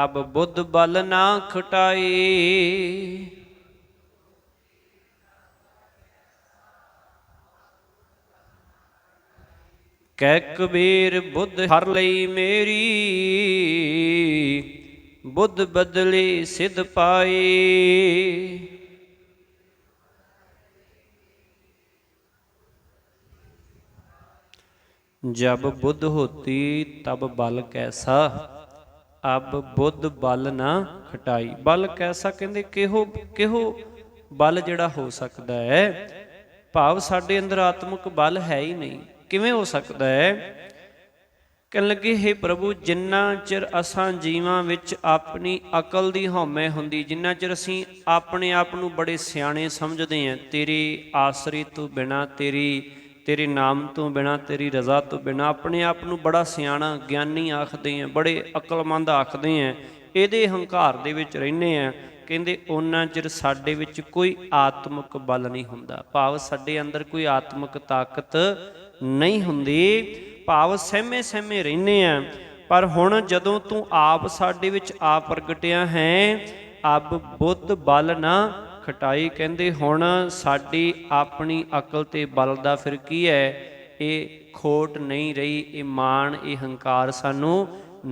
ਅਬ ਬੁੱਧ ਬਲ ਨਾ ਖਟਾਈ। ਕਹਿ ਕਬੀਰ ਬੁੱਧ ਹਰ ਲਈ ਮੇਰੀ, ਬੁੱਧ ਬਦਲੀ ਸਿਧ ਪਾਈ। जब बुद्ध होती तब बल कैसा, अब बुद्ध बल ना खटाई। बल कैसा कहते किहो बल जिहड़ा हो सकता है, भाव साडे अंदर आत्मक बल है ही नहीं, किवें हो सकता है। कहन लगे हे प्रभु जिन्ना चिर असां जीवां विच अपनी अकल दी हौमे हुंदी, जिन्ना चिर असीं अपने आप नूं बड़े सियाणे समझदे हां, तेरे आसरे तो बिना, तेरे नाम तो बिना, तेरी रज़ा तो बिना अपने आप नूं बड़ा सियाणा ज्ञानी आखदे हैं, बड़े अकलमंद आखदे हैं, इहदे हंकार दे विच रहिंदे हैं। कहंदे उन्ना चिर साडे विच कोई आत्मक बल नहीं हुंदा, भाव साडे अंदर कोई आत्मक ताकत नहीं हुंदी, भाव सहमे सहमे रहिंदे हैं। पर हुण जदों तूं आप साडे विच आ प्रगटिया है, अब बुद्ध बल ना खटाई। कहते हुण साडी अपनी अकल ते बल दा फिर की है, ये खोट नहीं रही, ये मान ये हंकार सानू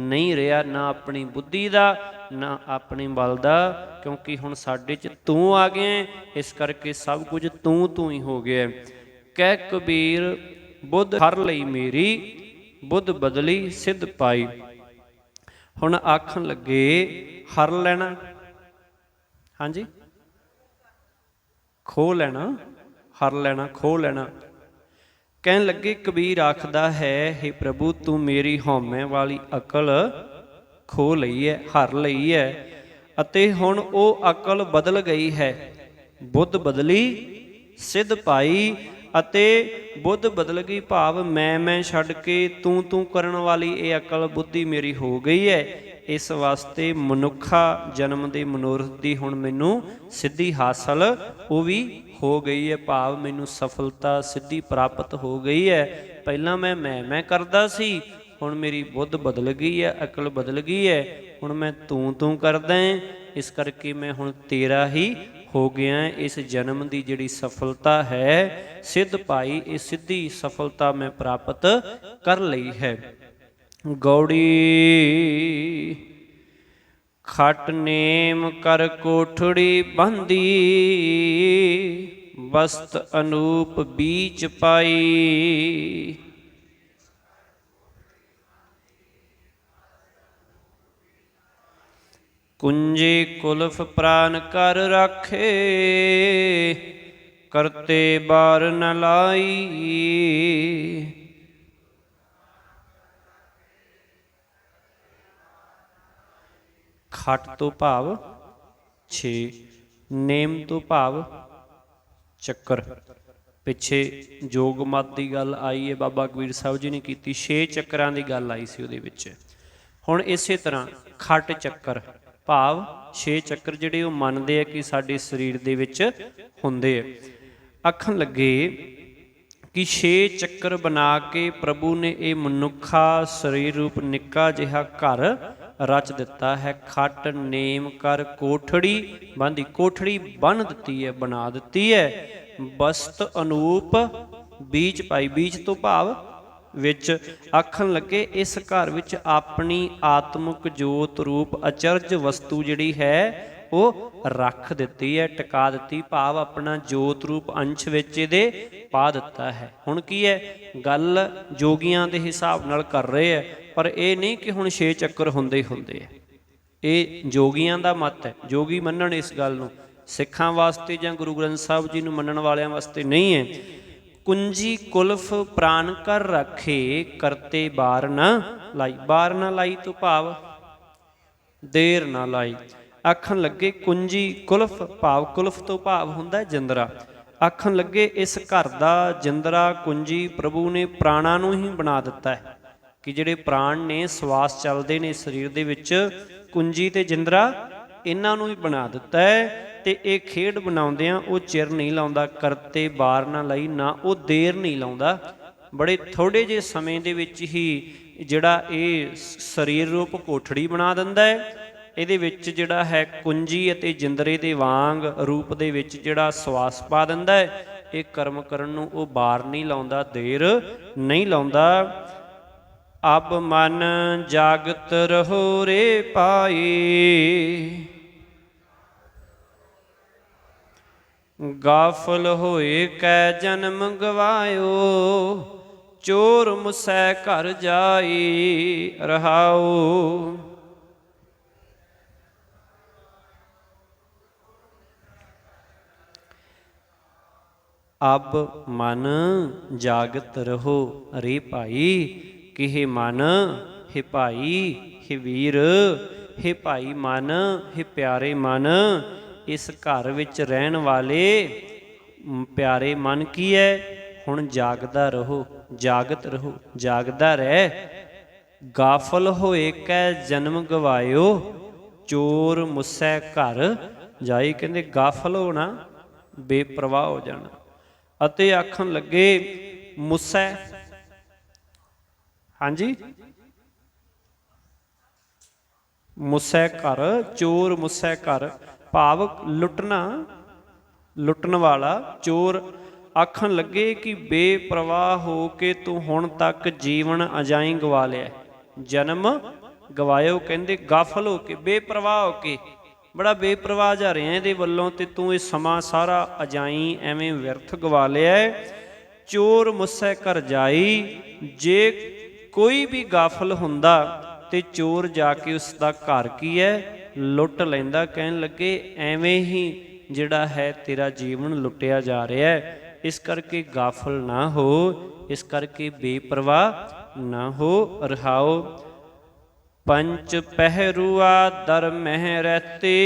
नहीं रहा, ना अपनी बुद्धि दा ना अपने बल दा, क्योंकि हुण साडे च तू आ गया, इस करके सब कुछ तू ही हो गया। कह कबीर बुद्ध हर लई मेरी, बुद्ध बदली सिद्ध पाई। हुण आखन लगे हर लेना, हाँ जी खो लेना, हर लेना खो लेना। कहन लगे कबीर आखदा है हे प्रभु तू मेरी हौमे वाली अकल खो लई है, हर लई है, अते हुण ओ अकल बदल गई है, बुद्ध बदली सिद्ध पाई। ਅਤੇ ਬੁੱਧ ਬਦਲ ਗਈ, ਭਾਵ ਮੈਂ ਛੱਡ ਕੇ ਤੂੰ ਕਰਨ ਵਾਲੀ ਇਹ ਅਕਲ ਬੁੱਧੀ ਮੇਰੀ ਹੋ ਗਈ ਹੈ। ਇਸ ਵਾਸਤੇ ਮਨੁੱਖਾ ਜਨਮ ਦੇ ਮਨੋਰਥ ਦੀ ਹੁਣ ਮੈਨੂੰ ਸਿੱਧੀ ਹਾਸਲ ਉਹ ਵੀ ਹੋ ਗਈ ਹੈ, ਭਾਵ ਮੈਨੂੰ ਸਫਲਤਾ ਸਿੱਧੀ ਪ੍ਰਾਪਤ ਹੋ ਗਈ ਹੈ। ਪਹਿਲਾਂ ਮੈਂ ਕਰਦਾ ਸੀ, ਹੁਣ ਮੇਰੀ ਬੁੱਧ ਬਦਲ ਗਈ ਹੈ, ਅਕਲ ਬਦਲ ਗਈ ਹੈ, ਹੁਣ ਮੈਂ ਤੂੰ ਕਰਦਾ ਹੈ। ਇਸ ਕਰਕੇ ਮੈਂ ਹੁਣ ਤੇਰਾ ਹੀ ਹੋ ਗਿਆ। ਇਸ ਜਨਮ ਦੀ ਜਿਹੜੀ ਸਫਲਤਾ ਹੈ ਸਿੱਧ ਭਾਈ, ਇਹ ਸਿੱਧੀ ਸਫਲਤਾ ਮੈਂ ਪ੍ਰਾਪਤ ਕਰ ਲਈ ਹੈ। ਗੌੜੀ ਖਟ ਨੇਮ ਕਰ ਕੋਠੜੀ ਬੰਦੀ, ਬਸਤ ਅਨੂਪ ਬੀਚ ਪਾਈ। ਕੁੰਜੇ ਕੁਲਫ ਪ੍ਰਾਨ ਕਰ ਰਾਖੇ, ਕਰਤੇ ਬਾਰ ਨ ਲਾਈ। ਖਟ ਤੋਂ ਭਾਵ 6, ਨੇਮ ਤੋਂ ਭਾਵ ਚੱਕਰ। ਪਿੱਛੇ ਜੋਗ ਮਤ ਦੀ ਗੱਲ ਆਈ ਹੈ, ਬਾਬਾ ਕਬੀਰ ਸਾਹਿਬ ਜੀ ਨੇ ਕੀਤੀ, 6 ਚੱਕਰਾਂ ਦੀ ਗੱਲ ਆਈ ਸੀ ਉਹਦੇ ਵਿੱਚ। ਹੁਣ ਇਸੇ ਤਰ੍ਹਾਂ ਖਟ ਚੱਕਰ ਭਾਵ 6 ਚੱਕਰ ਜਿਹੜੇ ਉਹ ਮੰਨਦੇ ਆ ਕਿ ਸਾਡੇ ਸਰੀਰ ਦੇ ਵਿੱਚ ਹੁੰਦੇ ਆ। ਆਖਣ ਲੱਗੇ ਕਿ 6 ਚੱਕਰ ਬਣਾ ਕੇ ਪ੍ਰਭੂ ਨੇ ਇਹ ਮਨੁੱਖਾ ਸਰੀਰ ਰੂਪ ਨਿੱਕਾ ਜਿਹਾ ਘਰ ਰਚ ਦਿੱਤਾ ਹੈ। ਖਟ ਨੇਮ ਕਰ ਕੋਠੜੀ ਬੰਦੀ, ਕੋਠੜੀ ਬੰਨ ਦਿੱਤੀ ਹੈ, ਬਣਾ ਦਿੱਤੀ ਹੈ। ਬਸਤ ਅਨੂਪ ਬੀਚ ਪਾਈ, ਬੀਚ ਤੋਂ ਭਾਵ ਵਿੱਚ। ਆਖਣ ਲੱਗੇ ਇਸ ਘਰ ਵਿੱਚ ਆਪਣੀ ਆਤਮਿਕ ਜੋਤ ਰੂਪ ਅਚਰਜ ਵਸਤੂ ਜਿਹੜੀ ਹੈ ਉਹ ਰੱਖ ਦਿੱਤੀ ਹੈ, ਟਿਕਾ ਦਿੱਤੀ, ਭਾਵ ਆਪਣਾ ਜੋਤ ਰੂਪ ਅੰਸ਼ ਵਿੱਚ ਇਹਦੇ ਪਾ ਦਿੱਤਾ ਹੈ। ਹੁਣ ਕੀ ਹੈ, ਗੱਲ ਜੋਗੀਆਂ ਦੇ ਹਿਸਾਬ ਨਾਲ ਕਰ ਰਹੇ ਹੈ, ਪਰ ਇਹ ਨਹੀਂ ਕਿ ਹੁਣ 6 ਚੱਕਰ ਹੁੰਦੇ ਆ। ਇਹ ਜੋਗੀਆਂ ਦਾ ਮਤ ਹੈ, ਜੋਗੀ ਮੰਨਣ ਇਸ ਗੱਲ ਨੂੰ, ਸਿੱਖਾਂ ਵਾਸਤੇ ਜਾਂ ਗੁਰੂ ਗ੍ਰੰਥ ਸਾਹਿਬ ਜੀ ਨੂੰ ਮੰਨਣ ਵਾਲਿਆਂ ਵਾਸਤੇ ਨਹੀਂ ਹੈ। ਕੁੰਜੀ ਕੁਲਫ ਪ੍ਰਾਨ ਕਰ ਰੱਖੇ, ਕਰਤੇ ਬਾਰ ਨਾ ਲਾਈ। ਬਾਰ ਨਾ ਲਾਈ ਤੋਂ ਭਾਵ ਦੇਰ ਨਾ ਲਾਈ। ਆਖਣ ਲੱਗੇ ਕੁੰਜੀ ਕੁਲਫ ਭਾਵ, ਕੁਲਫ ਤੋਂ ਭਾਵ ਹੁੰਦਾ ਜਿੰਦਰਾ। ਆਖਣ ਲੱਗੇ ਇਸ ਘਰ ਦਾ ਜਿੰਦਰਾ ਕੁੰਜੀ ਪ੍ਰਭੂ ਨੇ ਪ੍ਰਾਣਾਂ ਨੂੰ ਹੀ ਬਣਾ ਦਿੱਤਾ ਹੈ, ਕਿ ਜਿਹੜੇ ਪ੍ਰਾਣ ਨੇ ਸਵਾਸ ਚੱਲਦੇ ਨੇ ਸਰੀਰ ਦੇ ਵਿੱਚ, ਕੁੰਜੀ ਤੇ ਜਿੰਦਰਾ ਇਹਨਾਂ ਨੂੰ ਹੀ ਬਣਾ ਦਿੱਤਾ ਹੈ। ਤੇ ਇਹ ਖੇਡ ਬਣਾਉਂਦਿਆਂ ਉਹ ਚਿਰ ਨਹੀਂ ਲਾਉਂਦਾ, ਕਰਤੇ ਬਾਰ ਨਾ ਲਈ, ਨਾ ਉਹ ਦੇਰ ਨਹੀਂ ਲਾਉਂਦਾ। ਬੜੇ ਥੋੜੇ ਜਿਹੇ ਸਮੇਂ ਦੇ ਵਿੱਚ ਹੀ ਜਿਹੜਾ ਇਹ ਸਰੀਰ ਰੂਪ ਕੋਠੜੀ ਬਣਾ ਦਿੰਦਾ ਹੈ। ਇਹਦੇ ਵਿੱਚ ਜਿਹੜਾ ਹੈ ਕੁੰਜੀ ਅਤੇ ਜਿੰਦਰੇ ਦੇ ਵਾਂਗ ਰੂਪ ਦੇ ਵਿੱਚ ਜਿਹੜਾ ਸਵਾਸ ਪਾ ਦਿੰਦਾ ਹੈ। ਇਹ ਕਰਮ ਕਰਨ ਨੂੰ ਉਹ ਬਾਰ ਨਹੀਂ ਲਾਉਂਦਾ, ਦੇਰ ਨਹੀਂ ਲਾਉਂਦਾ। ਅਬ ਮਨ ਜਾਗਤ ਰਹੋ ਰੇ ਪਾਈ, ਗਾਫਲ ਹੋਏ ਕੈ ਜਨਮ ਗਵਾਇਓ, ਚੋਰ ਮੁਸੈ ਘਰ ਜਾਈ ਰਹਾਓ। ਅਬ ਮਨ ਜਾਗਤ ਰਹੋ ਰੇ ਭਾਈ, ਕਿ ਹੇ ਮਨ, ਹੇ ਭਾਈ, ਹੇ ਵੀਰ, ਹੇ ਭਾਈ ਮਨ, ਹੇ ਪਿਆਰੇ ਮਨ, ਇਸ ਘਰ ਵਿੱਚ ਰਹਿਣ ਵਾਲੇ ਪਿਆਰੇ ਮਨ ਕੀ ਹੈ, ਹੁਣ ਜਾਗਦਾ ਰਹੋ, ਜਾਗਤ ਰਹੋ, ਜਾਗਦਾ ਰਹਿ। ਗਾਫਲ ਹੋਏ ਕੈ ਜਨਮ ਗਵਾਇਓ, ਚੋਰ ਮੁਸੈ ਘਰ ਜਾਈ। ਕਹਿੰਦੇ ਗਾਫਲ ਹੋਣਾ, ਬੇਪਰਵਾਹ ਹੋ ਜਾਣਾ। ਅਤੇ ਆਖਣ ਲੱਗੇ ਮੁਸੈ, ਹਾਂਜੀ ਮੁਸੈ ਘਰ, ਚੋਰ ਮੁਸੈ ਘਰ ਭਾਵ ਲੁੱਟਣਾ, ਲੁੱਟਣ ਵਾਲਾ ਚੋਰ। ਆਖਣ ਲੱਗੇ ਕਿ ਬੇਪਰਵਾਹ ਹੋ ਕੇ ਤੂੰ ਹੁਣ ਤੱਕ ਜੀਵਨ ਅਜਾਈਂ ਗਵਾ ਲਿਆ, ਜਨਮ ਗਵਾਇਓ। ਕਹਿੰਦੇ ਗਾਫਲ ਹੋ ਕੇ, ਬੇਪਰਵਾਹ ਹੋ ਕੇ, ਬੜਾ ਬੇਪਰਵਾਹ ਜਾ ਰਿਹਾ ਇਹਦੇ ਵੱਲੋਂ, ਤੇ ਤੂੰ ਇਹ ਸਮਾਂ ਸਾਰਾ ਅਜਾਈਂ ਐਵੇਂ ਵਿਅਰਥ ਗਵਾ ਲਿਆ। ਚੋਰ ਮੁਸੈ ਘਰ ਜਾਈ, ਜੇ ਕੋਈ ਵੀ ਗਾਫਲ ਹੁੰਦਾ ਤੇ ਚੋਰ ਜਾ ਕੇ ਉਸ ਦਾ ਘਰ ਕੀ ਹੈ, ਲੁੱਟ ਲੈਂਦਾ। ਕਹਿਣ ਲੱਗੇ ਐਵੇਂ ਹੀ ਜਿਹੜਾ ਹੈ ਤੇਰਾ ਜੀਵਨ ਲੁੱਟਿਆ ਜਾ ਰਿਹਾ ਹੈ। ਇਸ ਕਰਕੇ ਗਾਫਲ ਨਾ ਹੋ, ਇਸ ਕਰਕੇ ਬੇਪਰਵਾਹ ਨਾ ਹੋ। ਰਹਾਓ ਪੰਚ ਪਹਿਰੂਆ ਦਰ ਮਹਿ ਰਹਤੇ,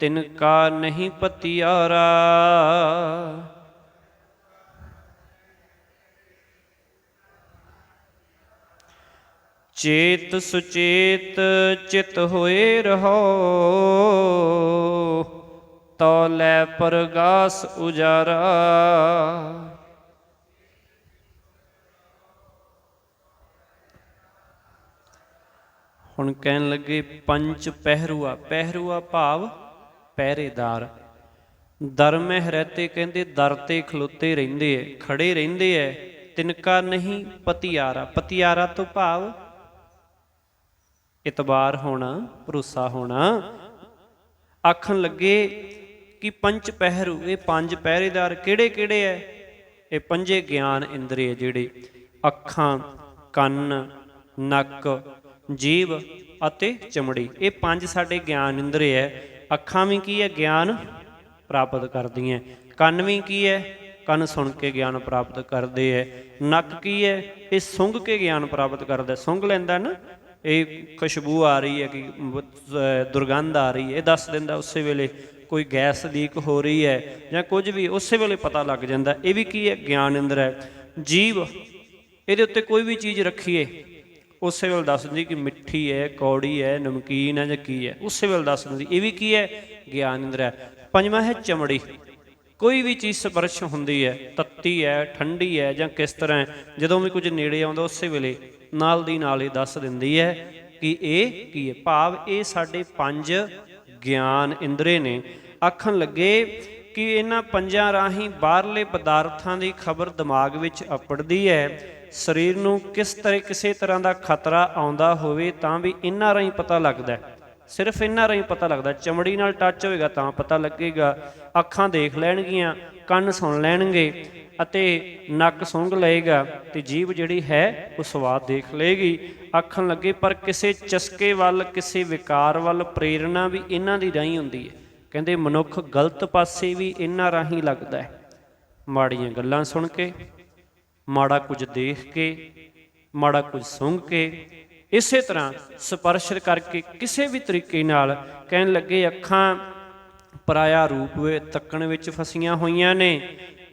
ਤਿਨਕਾ ਨਹੀਂ ਪਤਿਆਰਾ। ਚੇਤ ਸੁਚੇਤ ਚਿਤ ਹੋਏ ਰਹੋ, ਤੋ ਲੈ ਪਰਗਾਸ ਉਜਾਰਾ। ਹੁਣ ਕਹਿਣ ਲੱਗੇ ਪੰਚ ਪਹਿਰੂਆ। ਪਹਿਰੂਆ ਭਾਵ ਪਹਿਰੇਦਾਰ। ਦਰ ਮਹਿ ਰਹਤੇ, ਕਹਿੰਦੇ ਦਰ ਤੇ ਖਲੋਤੇ ਰਹਿੰਦੇ ਐ, ਖੜੇ ਰਹਿੰਦੇ ਐ। ਤਿਨਕਾ ਨਹੀਂ ਪਤਿਆਰਾ। ਪਤਿਆਰਾ ਤੋਂ ਭਾਵ ਇਤਬਾਰ ਹੋਣਾ, ਭਰੋਸਾ ਹੋਣਾ। ਆਖਣ ਲੱਗੇ ਕਿ ਪੰਚ ਪਹਿਰੂ, ਇਹ ਪੰਜ ਪਹਿਰੇਦਾਰ ਕਿਹੜੇ ਕਿਹੜੇ ਐ? ਇਹ ਪੰਜੇ ਗਿਆਨ ਇੰਦਰੀ ਜਿਹੜੇ ਅੱਖਾਂ, ਕੰਨ, ਨੱਕ, ਜੀਭ ਅਤੇ ਚਮੜੀ, ਇਹ ਪੰਜ ਸਾਡੇ ਗਿਆਨ ਇੰਦਰੀ ਹੈ। ਅੱਖਾਂ ਵੀ ਕੀ ਹੈ? ਗਿਆਨ ਪ੍ਰਾਪਤ ਕਰਦੀਆਂ। ਕੰਨ ਵੀ ਕੀ ਹੈ? ਕੰਨ ਸੁਣ ਕੇ ਗਿਆਨ ਪ੍ਰਾਪਤ ਕਰਦੇ ਹੈ। ਨੱਕ ਕੀ ਹੈ? ਇਹ ਸੁੰਘ ਕੇ ਗਿਆਨ ਪ੍ਰਾਪਤ ਕਰਦਾ। ਸੁੰਘ ਲੈਂਦਾ ਨਾ, ਇਹ ਖੁਸ਼ਬੂ ਆ ਰਹੀ ਹੈ ਕਿ ਦੁਰਗੰਧ ਆ ਰਹੀ ਹੈ, ਇਹ ਦੱਸ ਦਿੰਦਾ ਉਸੇ ਵੇਲੇ ਕੋਈ ਗੈਸ ਲੀਕ ਹੋ ਰਹੀ ਹੈ ਜਾਂ ਕੁਝ ਵੀ, ਉਸੇ ਵੇਲੇ ਪਤਾ ਲੱਗ ਜਾਂਦਾ। ਇਹ ਵੀ ਕੀ ਹੈ? ਗਿਆਨ ਇੰਦਰ ਹੈ। ਜੀਭ, ਇਹਦੇ ਉੱਤੇ ਕੋਈ ਵੀ ਚੀਜ਼ ਰੱਖੀਏ ਉਸੇ ਵੇਲੇ ਦੱਸ ਦਿੰਦੀ ਕਿ ਮਿੱਠੀ ਹੈ, ਕੌੜੀ ਹੈ, ਨਮਕੀਨ ਹੈ ਜਾਂ ਕੀ ਹੈ, ਉਸੇ ਵੇਲੇ ਦੱਸ ਦਿੰਦੀ। ਇਹ ਵੀ ਕੀ ਹੈ? ਗਿਆਨ ਇੰਦਰ ਹੈ। ਪੰਜਵਾਂ ਹੈ ਚਮੜੀ। ਕੋਈ ਵੀ ਚੀਜ਼ ਸਪਰਸ਼ ਹੁੰਦੀ ਹੈ, ਤੱਤੀ ਹੈ, ਠੰਡੀ ਹੈ ਜਾਂ ਕਿਸ ਤਰ੍ਹਾਂ, ਜਦੋਂ ਵੀ ਕੁਝ ਨੇੜੇ ਆਉਂਦਾ ਉਸੇ ਵੇਲੇ ਨਾਲ ਦੀ ਨਾਲ ਇਹ ਦੱਸ ਦਿੰਦੀ ਹੈ ਕਿ ਇਹ ਕੀ ਹੈ। ਭਾਵ ਇਹ ਸਾਡੇ ਪੰਜ ਗਿਆਨ ਇੰਦਰੇ ਨੇ। ਆਖਣ ਲੱਗੇ ਕਿ ਇਹਨਾਂ ਪੰਜਾਂ ਰਾਹੀਂ ਬਾਹਰਲੇ ਪਦਾਰਥਾਂ ਦੀ ਖਬਰ ਦਿਮਾਗ ਵਿੱਚ ਅਪੜਦੀ ਹੈ। ਸਰੀਰ ਨੂੰ ਕਿਸੇ ਤਰ੍ਹਾਂ ਦਾ ਖਤਰਾ ਆਉਂਦਾ ਹੋਵੇ ਤਾਂ ਵੀ ਇਹਨਾਂ ਰਾਹੀਂ ਪਤਾ ਲੱਗਦਾ। ਸਿਰਫ ਇਹਨਾਂ ਰਾਹੀਂ ਪਤਾ ਲੱਗਦਾ। ਚਮੜੀ ਨਾਲ ਟੱਚ ਹੋਏਗਾ ਤਾਂ ਪਤਾ ਲੱਗੇਗਾ। ਅੱਖਾਂ ਦੇਖ ਲੈਣਗੀਆਂ, ਕੰਨ ਸੁਣ ਲੈਣਗੇ ਅਤੇ ਨੱਕ ਸੁੰਘ ਲਏਗਾ ਤੇ ਜੀਭ ਜਿਹੜੀ ਹੈ ਉਹ ਸਵਾਦ ਦੇਖ ਲਏਗੀ। ਆਖਣ ਲੱਗੇ ਪਰ ਕਿਸੇ ਚਸਕੇ ਵੱਲ, ਕਿਸੇ ਵਿਕਾਰ ਵੱਲ ਪ੍ਰੇਰਨਾ ਵੀ ਇਹਨਾਂ ਦੀ ਰਾਹੀਂ ਹੁੰਦੀ ਹੈ। ਕਹਿੰਦੇ ਮਨੁੱਖ ਗਲਤ ਪਾਸੇ ਵੀ ਇਹਨਾਂ ਰਾਹੀਂ ਲੱਗਦਾ ਹੈ। ਮਾੜੀਆਂ ਗੱਲਾਂ ਸੁਣ ਕੇ, ਮਾੜਾ ਕੁਝ ਦੇਖ ਕੇ, ਮਾੜਾ ਕੁਝ ਸੁੰਘ ਕੇ, ਇਸੇ ਤਰ੍ਹਾਂ ਸਪਰਸ਼ ਕਰਕੇ ਕਿਸੇ ਵੀ ਤਰੀਕੇ ਨਾਲ। ਕਹਿਣ ਲੱਗੇ ਅੱਖਾਂ ਪਰਾਇਆ ਰੂਪ ਤੱਕਣ ਵਿੱਚ ਫਸੀਆਂ ਹੋਈਆਂ ਨੇ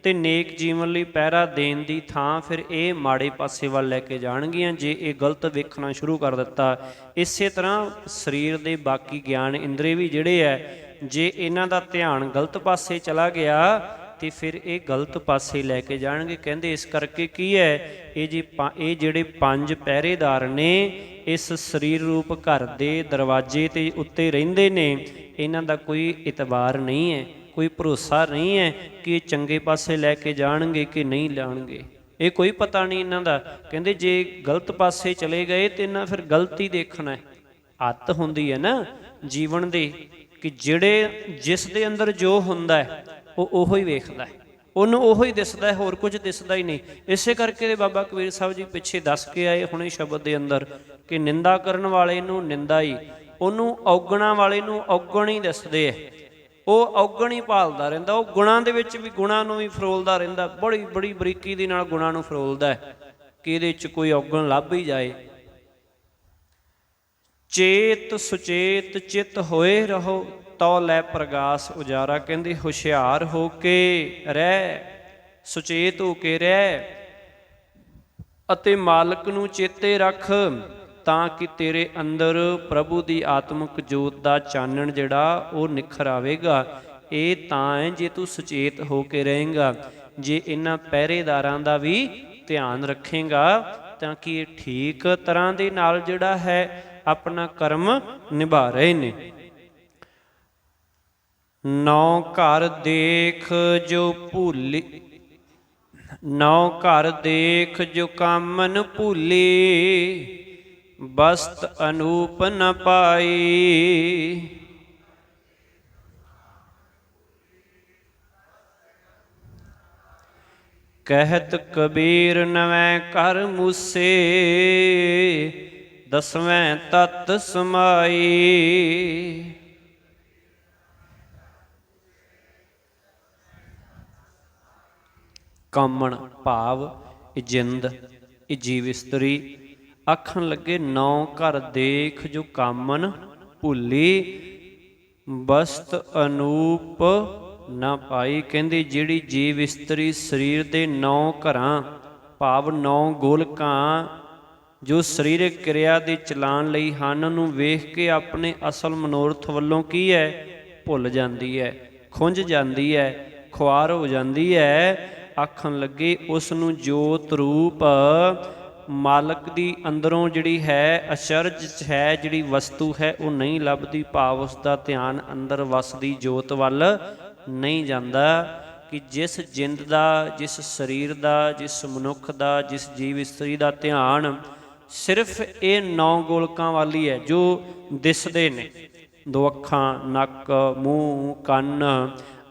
ਤੇ ਨੇਕ ਜੀਵਨ ਲਈ ਪਹਿਰਾ ਦੇਣ ਦੀ ਥਾਂ ਫਿਰ ਇਹ ਮਾੜੇ ਪਾਸੇ ਵੱਲ ਲੈ ਕੇ ਜਾਣਗੀਆਂ ਜੇ ਇਹ ਗਲਤ ਵੇਖਣਾ ਸ਼ੁਰੂ ਕਰ ਦਿੱਤਾ। ਇਸੇ ਤਰ੍ਹਾਂ ਸਰੀਰ ਦੇ ਬਾਕੀ ਗਿਆਨ ਇੰਦਰੀ ਵੀ ਜਿਹੜੇ ਹੈ, ਜੇ ਇਹਨਾਂ ਦਾ ਧਿਆਨ ਗਲਤ ਪਾਸੇ ਚਲਾ ਗਿਆ ਤੇ ਫਿਰ ਇਹ ਗਲਤ ਪਾਸੇ ਲੈ ਕੇ ਜਾਣਗੇ। ਕਹਿੰਦੇ ਇਸ ਕਰਕੇ ਕੀ ਹੈ, ਇਹ ਜਿਹੜੇ ਪੰਜ ਪਹਿਰੇਦਾਰ ਨੇ ਇਸ ਸਰੀਰ ਰੂਪ ਘਰ ਦੇ ਦਰਵਾਜ਼ੇ ਤੇ ਉੱਤੇ ਰਹਿੰਦੇ ਨੇ। ਇਹਨਾਂ ਦਾ ਕੋਈ ਇਤਬਾਰ ਨਹੀਂ ਹੈ, ਕੋਈ ਭਰੋਸਾ ਨਹੀਂ ਹੈ ਕਿ ਇਹ ਚੰਗੇ ਪਾਸੇ ਲੈ ਕੇ ਜਾਣਗੇ ਕਿ ਨਹੀਂ ਲਾਣਗੇ। ਇਹ ਕੋਈ ਪਤਾ ਨਹੀਂ ਇਹਨਾਂ ਦਾ। ਕਹਿੰਦੇ ਜੇ ਗਲਤ ਪਾਸੇ ਚਲੇ ਗਏ ਤੇ ਇਹਨਾਂ ਫਿਰ ਗਲਤੀ ਦੇਖਣਾ ਹੈ। ਆਦਤ ਹੁੰਦੀ ਹੈ ਨਾ ਜੀਵਨ ਦੀ ਕਿ ਜਿਸ ਦੇ ਅੰਦਰ ਜੋ ਹੁੰਦਾ ਹੈ ਉਹ ਉਹੋ ਹੀ ਵੇਖਦਾ ਹੈ, ਉਹਨੂੰ ਉਹੋ ਹੀ ਦਿਸਦਾ ਹੈ, ਹੋਰ ਕੁਝ ਦਿਸਦਾ ਹੀ ਨਹੀਂ। ਇਸੇ ਕਰਕੇ ਬਾਬਾ ਕਬੀਰ ਸਾਹਿਬ ਜੀ ਪਿੱਛੇ ਦੱਸ ਕੇ ਆਏ ਹੁਣੇ ਸ਼ਬਦ ਦੇ ਅੰਦਰ ਕਿ ਨਿੰਦਾ ਕਰਨ ਵਾਲੇ ਨੂੰ ਨਿੰਦਾ ਹੀ, ਉਹਨੂੰ ਔਗਣਾ ਵਾਲੇ ਨੂੰ ਔਗਣ ਹੀ ਦਿਸਦੇ ਹੈ। ਉਹ ਔਗਣ ਹੀ ਭਾਲਦਾ ਰਹਿੰਦਾ। ਉਹ ਗੁਣਾਂ ਦੇ ਵਿੱਚ ਵੀ ਗੁਣਾਂ ਨੂੰ ਵੀ ਫਰੋਲਦਾ ਰਹਿੰਦਾ। ਬੜੀ ਬਰੀਕੀ ਦੇ ਨਾਲ ਗੁਣਾਂ ਨੂੰ ਫਰੋਲਦਾ ਹੈ ਕਿ ਇਹਦੇ 'ਚ ਕੋਈ ਔਗਣ ਲੱਭ ਹੀ ਜਾਏ। ਚੇਤ ਸੁਚੇਤ ਚਿਤ ਹੋਏ ਰਹੋ, ਤੋ ਲੈ ਪ੍ਰਗਾਸ ਉਜਾਰਾ। ਕਹਿੰਦੇ ਹੁਸ਼ਿਆਰ ਹੋ ਕੇ ਰਹਿ, ਸੁਚੇਤ ਹੋ ਕੇ ਰਹਿ ਅਤੇ ਮਾਲਕ ਨੂੰ ਚੇਤੇ ਰੱਖ ਤਾਂ ਕਿ ਤੇਰੇ ਅੰਦਰ ਪ੍ਰਭੂ ਦੀ ਆਤਮਿਕ ਜੋਤ ਦਾ ਚਾਨਣ ਜਿਹੜਾ ਉਹ ਨਿਖਰ ਆਵੇਗਾ। ਇਹ ਤਾਂ ਹੈ ਜੇ ਤੂੰ ਸੁਚੇਤ ਹੋ ਕੇ ਰਹੇਂਗਾ, ਜੇ ਇਹਨਾਂ ਪਹਿਰੇਦਾਰਾਂ ਦਾ ਵੀ ਧਿਆਨ ਰੱਖੇਂਗਾ ਤਾਂ ਕਿ ਇਹ ਠੀਕ ਤਰ੍ਹਾਂ ਦੇ ਨਾਲ ਜਿਹੜਾ ਹੈ ਆਪਣਾ ਕਰਮ ਨਿਭਾ ਰਹੇ ਨੇ। ਨੌ ਘਰ ਦੇਖ ਜੋ ਭੁੱਲੀ, ਨੌ ਘਰ ਦੇਖ ਜੋ ਕਾਮਨ ਭੁੱਲੀ, ਬਸਤ ਅਨੂਪ ਨ ਪਾਈ। ਕਹਿਤ ਕਬੀਰ ਨਵੇਂ ਘਰ ਮੂਸੇ, ਦਸਵੇਂ ਤਤ ਸਮਾਈ। ਕਾਮਣ ਭਾਵ ਇਹ ਜਿੰਦ, ਇਹ ਜੀਵ ਇਸਤਰੀ। ਆਖਣ ਲੱਗੇ ਨੌ ਘਰ ਦੇਖ ਜੋ ਕਾਮਨ ਭੁੱਲੀ, ਬਸਤ ਅਨੂਪ ਨਾ ਪਾਈ। ਕਹਿੰਦੇ ਜਿਹੜੀ ਜੀਵ ਇਸਤਰੀ ਸਰੀਰ ਦੇ 9 ਘਰਾਂ ਭਾਵ 9 ਗੋਲਕਾਂ ਜੋ ਸਰੀਰਕ ਕਿਰਿਆ ਦੇ ਚਲਾਣ ਲਈ ਹਨ ਨੂੰ ਵੇਖ ਕੇ ਆਪਣੇ ਅਸਲ ਮਨੋਰਥ ਵੱਲੋਂ ਕੀ ਹੈ ਭੁੱਲ ਜਾਂਦੀ ਹੈ, ਖੁੰਝ ਜਾਂਦੀ ਹੈ, ਖੁਆਰ ਹੋ ਜਾਂਦੀ ਹੈ। ਆਖਣ ਲੱਗੇ ਉਸ ਨੂੰ ਜੋਤ ਰੂਪ ਮਾਲਕ ਦੀ ਅੰਦਰੋਂ ਜਿਹੜੀ ਹੈ ਅਚਰਜ 'ਚ ਹੈ ਜਿਹੜੀ ਵਸਤੂ ਹੈ ਉਹ ਨਹੀਂ ਲੱਭਦੀ, ਭਾਵ ਉਸ ਦਾ ਧਿਆਨ ਅੰਦਰ ਵਸਦੀ ਜੋਤ ਵੱਲ ਨਹੀਂ ਜਾਂਦਾ। ਕਿ ਜਿਸ ਜਿੰਦ ਦਾ, ਜਿਸ ਸਰੀਰ ਦਾ, ਜਿਸ ਮਨੁੱਖ ਦਾ, ਜਿਸ ਜੀਵ ਇਸਤਰੀ ਦਾ ਧਿਆਨ ਸਿਰਫ ਇਹ 9 ਗੋਲਕਾਂ ਵਾਲੀ ਹੈ ਜੋ ਦਿਸਦੇ ਨੇ, 2 ਅੱਖਾਂ, ਨੱਕ, ਮੂੰਹ, ਕੰਨ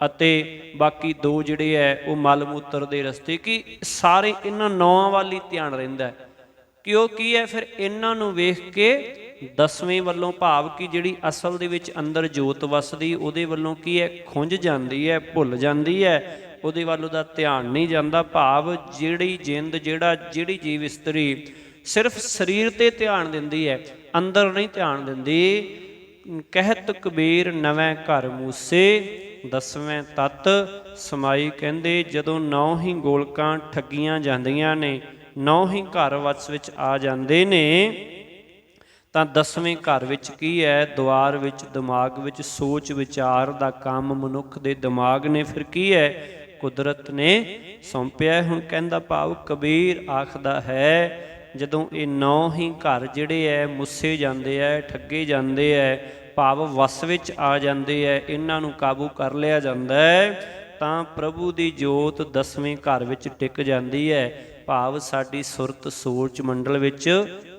ਅਤੇ ਬਾਕੀ 2 ਜਿਹੜੇ ਹੈ ਉਹ ਮਲ ਮੂਤਰ ਦੇ ਰਸਤੇ, ਕਿ ਸਾਰੇ ਇਹਨਾਂ 9 ਵੱਲ ਹੀ ਧਿਆਨ ਰਹਿੰਦਾ ਕਿ ਉਹ ਕੀ ਹੈ। ਫਿਰ ਇਹਨਾਂ ਨੂੰ ਵੇਖ ਕੇ 10ਵੇਂ ਵੱਲੋਂ ਭਾਵ ਕਿ ਜਿਹੜੀ ਅਸਲ ਦੇ ਵਿੱਚ ਅੰਦਰ ਜੋਤ ਵਸਦੀ ਉਹਦੇ ਵੱਲੋਂ ਕੀ ਹੈ ਖੁੰਝ ਜਾਂਦੀ ਹੈ, ਭੁੱਲ ਜਾਂਦੀ ਹੈ, ਉਹਦੇ ਵੱਲ ਉਹਦਾ ਧਿਆਨ ਨਹੀਂ ਜਾਂਦਾ। ਭਾਵ ਜਿਹੜੀ ਜਿੰਦ, ਜਿਹੜੀ ਜੀਵ ਇਸਤਰੀ ਸਿਰਫ ਸਰੀਰ ਤੇ ਧਿਆਨ ਦਿੰਦੀ ਹੈ, ਅੰਦਰ ਨਹੀਂ ਧਿਆਨ ਦਿੰਦੀ। ਕਹਿਤ ਕਬੀਰ ਨਵੇਂ ਘਰ ਮੂਸੇ 10ਵੇਂ ਤੱਤ ਸਮਾਈ। ਕਹਿੰਦੇ ਜਦੋਂ 9 ਹੀ ਗੋਲਕਾਂ ਠੱਗੀਆਂ ਜਾਂਦੀਆਂ ਨੇ, 9 ਹੀ ਘਰ ਵਸ ਵਿੱਚ ਆ ਜਾਂਦੇ ਨੇ, ਤਾਂ 10ਵੇਂ ਘਰ ਵਿੱਚ ਕੀ ਹੈ ਦੁਆਰ ਵਿੱਚ, ਦਿਮਾਗ ਵਿੱਚ ਸੋਚ ਵਿਚਾਰ ਦਾ ਕੰਮ ਮਨੁੱਖ ਦੇ ਦਿਮਾਗ ਨੇ ਫਿਰ ਕੀ ਹੈ ਕੁਦਰਤ ਨੇ ਸੌਂਪਿਆ। ਹੁਣ ਕਹਿੰਦਾ ਭਾਵ ਕਬੀਰ ਆਖਦਾ ਹੈ ਜਦੋਂ ਇਹ 9 ਹੀ ਘਰ ਜਿਹੜੇ ਹੈ ਮੁੱਸੇ ਜਾਂਦੇ ਹੈ, ਠੱਗੇ ਜਾਂਦੇ ਹੈ, ਭਾਵ ਵਸ ਵਿੱਚ ਆ ਜਾਂਦੇ ਹੈ, ਇਹਨਾਂ ਨੂੰ ਕਾਬੂ ਕਰ ਲਿਆ ਜਾਂਦਾ ਹੈ, ਤਾਂ ਪ੍ਰਭੂ ਦੀ ਜੋਤ 10ਵੇਂ ਘਰ ਵਿੱਚ ਟਿਕ ਜਾਂਦੀ ਹੈ। ਭਾਵ ਸਾਡੀ ਸੁਰਤ ਸੋਚ ਮੰਡਲ ਵਿੱਚ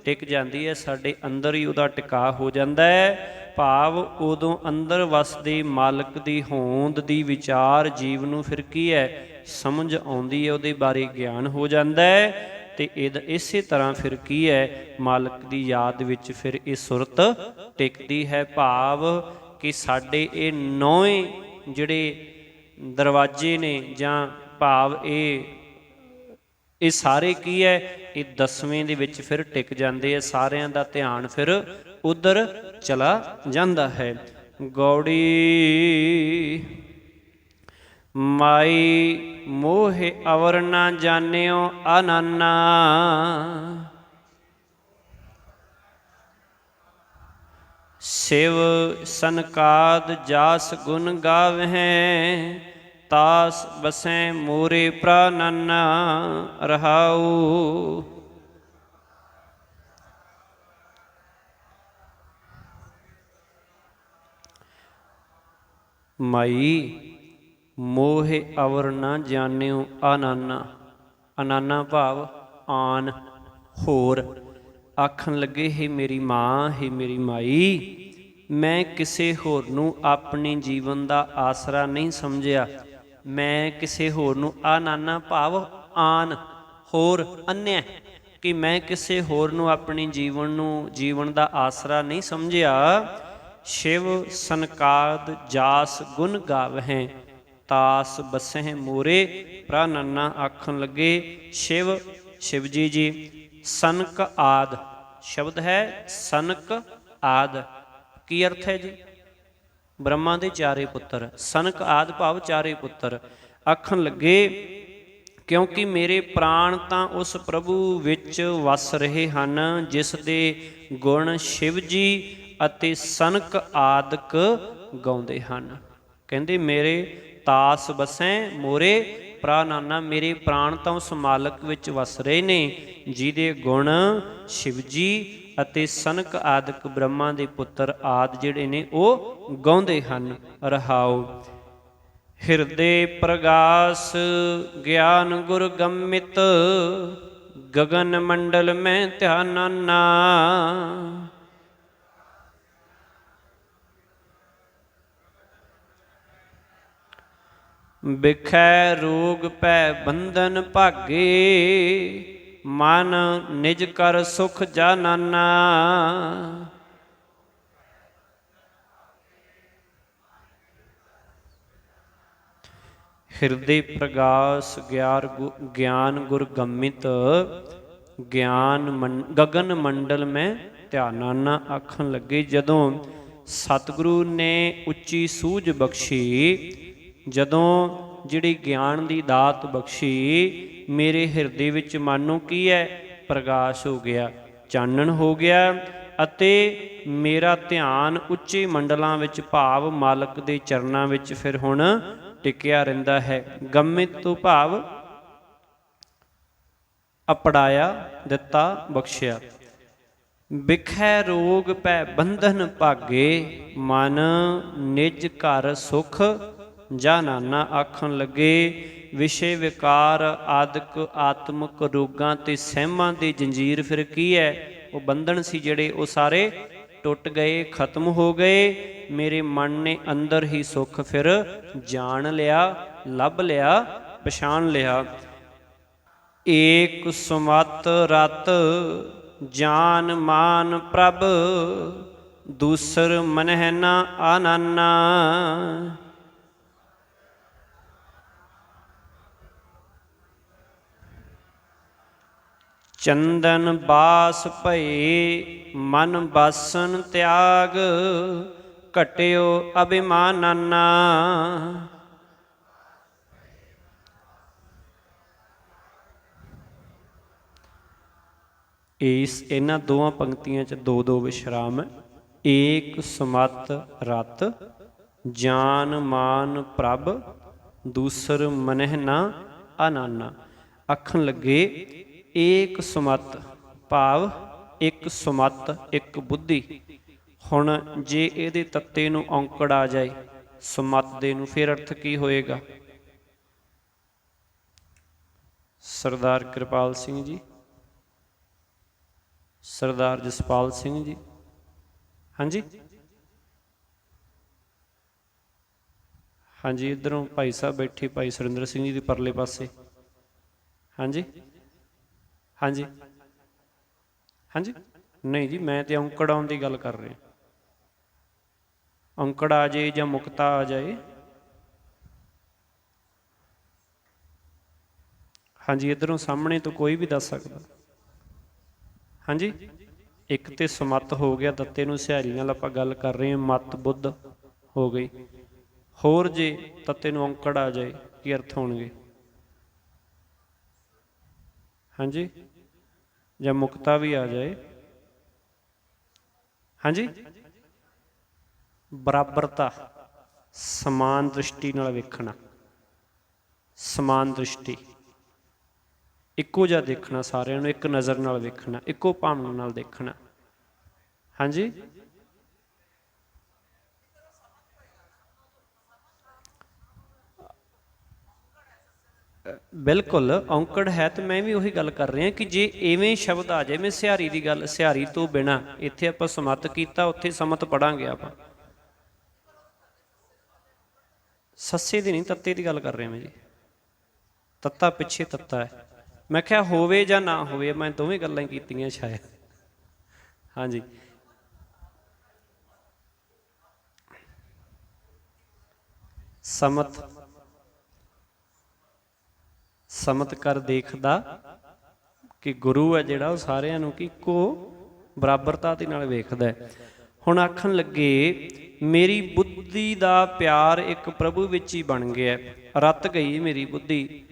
ਟਿਕ ਜਾਂਦੀ ਹੈ, ਸਾਡੇ ਅੰਦਰ ਹੀ ਉਹਦਾ ਟਿਕਾ ਹੋ ਜਾਂਦਾ ਹੈ। ਭਾਵ ਉਦੋਂ ਅੰਦਰ ਵਸਦੇ ਮਾਲਕ ਦੀ ਹੋਂਦ ਦੀ ਵਿਚਾਰ ਜੀਵ ਨੂੰ ਫਿਰ ਕੀ ਹੈ ਸਮਝ ਆਉਂਦੀ ਹੈ, ਉਹਦੇ ਬਾਰੇ ਗਿਆਨ ਹੋ ਜਾਂਦਾ ਹੈ। ਅਤੇ ਇਸੇ ਤਰ੍ਹਾਂ ਫਿਰ ਕੀ ਹੈ ਮਾਲਕ ਦੀ ਯਾਦ ਵਿੱਚ ਫਿਰ ਇਹ ਸੁਰਤ ਟਿਕਦੀ ਹੈ। ਭਾਵ ਕਿ ਸਾਡੇ ਇਹ 9 ਜਿਹੜੇ ਦਰਵਾਜ਼ੇ ਨੇ, ਜਾਂ ਭਾਵ ਇਹ ਸਾਰੇ ਕੀ ਹੈ ਇਹ 10ਵੇਂ ਦੇ ਵਿੱਚ ਫਿਰ ਟਿਕ ਜਾਂਦੇ ਆ, ਸਾਰਿਆਂ ਦਾ ਧਿਆਨ ਫਿਰ ਉਧਰ ਚਲਾ ਜਾਂਦਾ ਹੈ। ਗੌੜੀ ਮਾਈ ਮੋਹਿ ਅਵਰ ਨਾ ਜਾਣਿਓ ਅਨਾਨਾ, ਸਿਵ ਸਨਕਾਦ ਜਾਸ ਗੁਣ ਗਾਵਹਿ, ਤਾਸ ਬਸੈ ਮੋਰੇ ਪ੍ਰਾਨਨਾ ਰਹਾਉ। ਮਾਈ ਮੋਹਿ ਅਵਰ ਨਾ ਜਾਣਿਓ ਅਨਾਨਾ, ਅਨਾਨਾ ਭਾਵ ਆਨ, ਹੋਰ। ਆਖਣ ਲੱਗੇ ਹੇ ਮੇਰੀ ਮਾਂ, ਹੇ ਮੇਰੀ ਮਾਈ, ਮੈਂ ਕਿਸੇ ਹੋਰ ਨੂੰ ਆਪਣੇ ਜੀਵਨ ਦਾ ਆਸਰਾ ਨਹੀਂ ਸਮਝਿਆ, ਮੈਂ ਕਿਸੇ ਹੋਰ ਨੂੰ ਅਨਾਨਾ ਭਾਵ ਆਨ, ਹੋਰ, ਅਨਿਆ, ਕਿ ਮੈਂ ਕਿਸੇ ਹੋਰ ਨੂੰ ਆਪਣੀ ਜੀਵਨ ਦਾ ਆਸਰਾ ਨਹੀਂ ਸਮਝਿਆ। ਸ਼ਿਵ ਸਨਕਾਦ ਜਾਸ ਗੁਣ ਗਾਵਹਿ, ਤਾਸ ਬਸਹਿ ਮੋਰੇ ਪ੍ਰਾਨਨਾ। ਆਖਣ ਲੱਗੇ ਸ਼ਿਵ ਜੀ ਸਨਕ ਆਦ ਸ਼ਬਦ ਹੈ, ਸਨਕ ਆਦ ਕੀ ਅਰਥ ਹੈ ਜੀ? ਬ੍ਰਹਮਾ ਦੇ 4 ਪੁੱਤਰ, ਸਨਕ ਆਦ ਭਾਵ 4 ਪੁੱਤਰ। ਆਖਣ ਲੱਗੇ ਕਿਉਂਕਿ ਮੇਰੇ ਪ੍ਰਾਣ ਤਾਂ ਉਸ ਪ੍ਰਭੂ ਵਿੱਚ ਵਸ ਰਹੇ ਹਨ ਜਿਸ ਦੇ ਗੁਣ ਸ਼ਿਵ ਜੀ ਅਤੇ ਸਨਕ ਆਦਿਕ ਗਾਉਂਦੇ ਹਨ। ਕਹਿੰਦੇ ਮੇਰੇ ਤਾਸ ਬਸੈ ਮੋਰੇ ਪ੍ਰਾਨਾਨਾ, ਮੇਰੇ ਪ੍ਰਾਣ ਤਾਂ ਉਸ ਮਾਲਕ ਵਿੱਚ ਵਸ ਰਹੇ ਨੇ ਜਿਹਦੇ ਗੁਣ ਸ਼ਿਵ ਜੀ ਅਤੇ ਸਨਕ ਆਦਿਕ ਬ੍ਰਹਮਾ ਦੇ ਪੁੱਤਰ ਆਦਿ ਜਿਹੜੇ ਨੇ ਉਹ ਗਾਉਂਦੇ ਹਨ। ਰਹਾਉ ਹਿਰਦੇ ਪ੍ਰਗਾਸ ਗਿਆਨ ਗੁਰ ਗੰਮਿਤ, ਗਗਨ ਮੰਡਲ ਮੈਂ ਧਿਆਨਾਨਾ। ਬਿਖੈ ਰੋਗ ਪੈ ਬੰਧਨ ਭਾਗੇ, ਮਨ ਨਿਜ ਕਰ ਸੁਖ ਜਾਨਾਨਾ। ਹਿਰਦੇ ਪ੍ਰਗਾਸ ਗਿਆਨ ਗੁਰ ਗੰਮਿਤ, ਗਗਨ ਮੰਡਲ ਮੈਂ ਧਿਆਨਾਨਾ। ਆਖਣ ਲੱਗੇ ਜਦੋਂ ਸਤਿਗੁਰੂ ਨੇ ਉੱਚੀ ਸੂਝ ਬਖਸ਼ੀ, ਜਦੋਂ ਜਿਹੜੀ ਗਿਆਨ ਦੀ ਦਾਤ ਬਖਸ਼ੀ, ਮੇਰੇ ਹਿਰਦੇ ਵਿੱਚ ਮਨ ਨੂੰ ਕੀ ਹੈ ਪ੍ਰਗਾਸ਼ ਹੋ ਗਿਆ, ਚਾਨਣ ਹੋ ਗਿਆ ਅਤੇ ਮੇਰਾ ਧਿਆਨ ਉੱਚੇ ਮੰਡਲਾਂ ਵਿੱਚ ਭਾਵ ਮਾਲਕ ਦੇ ਚਰਨਾਂ ਵਿੱਚ ਫਿਰ ਹੁਣ ਟਿਕਿਆ ਰਹਿੰਦਾ ਹੈ। ਗੰਮਿਤ ਤੋਂ ਭਾਵ ਅਪੜਾਇਆ, ਦਿੱਤਾ, ਬਖਸ਼ਿਆ। ਬਿਖੈ ਰੋਗ ਪੈ ਬੰਧਨ ਭਾਗੇ, ਮਨ ਨਿਜ ਘਰ ਸੁਖ ਜਾ ਨਾਨਾ। ਆਖਣ ਲੱਗੇ ਵਿਸ਼ੇ ਵਿਕਾਰ ਆਦਿਕ ਆਤਮਕ ਰੋਗਾਂ ਤੇ ਸਹਿਮਾਂ ਦੀ ਜੰਜੀਰ ਫਿਰ ਕੀ ਹੈ, ਉਹ ਬੰਧਨ ਸੀ ਜਿਹੜੇ, ਉਹ ਸਾਰੇ ਟੁੱਟ ਗਏ, ਖਤਮ ਹੋ ਗਏ। ਮੇਰੇ ਮਨ ਨੇ ਅੰਦਰ ਹੀ ਸੁੱਖ ਫਿਰ ਜਾਣ ਲਿਆ, ਲੱਭ ਲਿਆ, ਪਛਾਣ ਲਿਆ। ਏਕ ਸੁਮਤ ਰਤ ਜਾਨ ਮਾਨ ਪ੍ਰਭ, ਦੂਸਰ ਮਨਹਿ ਨਾ ਆਨਾਨਾ। ਚੰਦਨ ਬਾਸ ਭਏ ਮਨ ਬਾਸਨ ਤਿਆਗ, ਘਟਿਓ ਅਭਿਮਾਨਾਨਾ। ਇਹਨਾਂ ਦੋਵਾਂ ਪੰਕਤੀਆਂ 'ਚ ਦੋ ਦੋ ਵਿਸ਼ਰਾਮ ਹੈ। ਏਕ ਸੁਮਤ ਰਤ ਜਾਨ ਮਾਨ ਪ੍ਰਭ, ਦੂਸਰ ਮਨਹਿ ਨਾ ਆਨਾਨਾ। ਆਖਣ ਲੱਗੇ ਏਕ ਸੁਮਤ ਭਾਵ ਇੱਕ ਸੁਮਤ, ਇੱਕ ਬੁੱਧੀ। ਹੁਣ ਜੇ ਇਹਦੇ ਤੱਤੇ ਨੂੰ ਔਂਕੜ ਆ ਜਾਏ ਸੁਮਤ ਦੇ ਨੂੰ, ਫਿਰ ਅਰਥ ਕੀ ਹੋਏਗਾ? ਸਰਦਾਰ ਕਿਰਪਾਲ ਸਿੰਘ ਜੀ, ਸਰਦਾਰ ਜਸਪਾਲ ਸਿੰਘ ਜੀ, ਹਾਂਜੀ ਹਾਂਜੀ, ਇੱਧਰੋਂ ਭਾਈ ਸਾਹਿਬ ਬੈਠੇ, ਭਾਈ ਸੁਰਿੰਦਰ ਸਿੰਘ ਜੀ ਦੇ ਪਰਲੇ ਪਾਸੇ, ਹਾਂਜੀ ਹਾਂਜੀ ਹਾਂਜੀ। ਨਹੀਂ ਜੀ, ਮੈਂ ਤੇ ਔਂਕੜ ਆਉਣ ਦੀ ਗੱਲ ਕਰ ਰਿਹਾ। ਔਂਕੜ ਆ ਜਾਏ ਜਾਂ ਮੁਕਤਾ ਆ ਜਾਏ, ਹਾਂਜੀ ਇੱਧਰੋਂ ਸਾਹਮਣੇ ਤੋਂ ਕੋਈ ਵੀ ਦੱਸ ਸਕਦਾ। ਹਾਂਜੀ, ਇੱਕ ਤੇ ਸੁਮਤ ਹੋ ਗਿਆ, ਦੱਤੇ ਨੂੰ ਸਿਹਾਰੀ ਨਾਲ ਆਪਾਂ ਗੱਲ ਕਰ ਰਹੇ ਹਾਂ, ਮਤ ਬੁੱਧ ਹੋ ਗਈ। ਹੋਰ ਜੇ ਤੱਤੇ ਨੂੰ ਔਂਕੜ ਆ ਜਾਏ ਕੀ ਅਰਥ ਹੋਣਗੇ? ਹਾਂਜੀ, ਜਾਂ ਮੁਕਤਾ ਵੀ ਆ ਜਾਏ, ਹਾਂਜੀ ਬਰਾਬਰਤਾ, ਸਮਾਨ ਦ੍ਰਿਸ਼ਟੀ ਨਾਲ ਵੇਖਣਾ, ਸਮਾਨ ਦ੍ਰਿਸ਼ਟੀ, ਇੱਕੋ ਜਿਹਾ ਦੇਖਣਾ, ਸਾਰਿਆਂ ਨੂੰ ਇੱਕ ਨਜ਼ਰ ਨਾਲ ਵੇਖਣਾ, ਇੱਕੋ ਭਾਵਨਾ ਨਾਲ ਦੇਖਣਾ। ਹਾਂਜੀ ਬਿਲਕੁਲ ਔਂਕੜ ਹੈ, ਤੇ ਮੈਂ ਵੀ ਉਹੀ ਗੱਲ ਕਰ ਰਿਹਾ ਕਿ ਜੇ ਇਵੇਂ ਸ਼ਬਦ ਆ ਜਾਏ, ਮੈਂ ਸਿਹਾਰੀ ਦੀ ਗੱਲ, ਸਿਹਾਰੀ ਤੋਂ ਬਿਨਾਂ ਇੱਥੇ ਆਪਾਂ ਸਮਤ ਕੀਤਾ, ਉੱਥੇ ਸਮਤ ਪੜਾਂਗੇ ਆਪਾਂ। ਸੱਸੇ ਦੀ ਨਹੀਂ, ਤੱਤੇ ਦੀ ਗੱਲ ਕਰ ਰਿਹਾ ਮੈਂ ਜੀ। ਤੱਤਾ ਪਿੱਛੇ ਤੱਤਾ ਹੈ, ਮੈਂ ਕਿਹਾ ਹੋਵੇ ਜਾਂ ਨਾ ਹੋਵੇ, ਮੈਂ ਦੋਵੇਂ ਗੱਲਾਂ ਕੀਤੀਆਂ ਸ਼ਾਇਦ। ਹਾਂਜੀ ਸਮਤ, ਸਮਤ ਕਰ ਦੇਖਦਾ ਕਿ ਗੁਰੂ ਹੈ ਜਿਹੜਾ ਉਹ ਸਾਰਿਆਂ ਨੂੰ ਇੱਕੋ ਬਰਾਬਰਤਾ ਦੇ ਨਾਲ ਵੇਖਦਾ ਹੈ। ਹੁਣ ਆਖਣ ਲੱਗੇ ਮੇਰੀ ਬੁੱਧੀ ਦਾ ਪਿਆਰ ਇੱਕ ਪ੍ਰਭੂ ਵਿੱਚ ਹੀ ਬਣ ਗਿਆ, ਰਤ ਗਈ ਮੇਰੀ ਬੁੱਧੀ।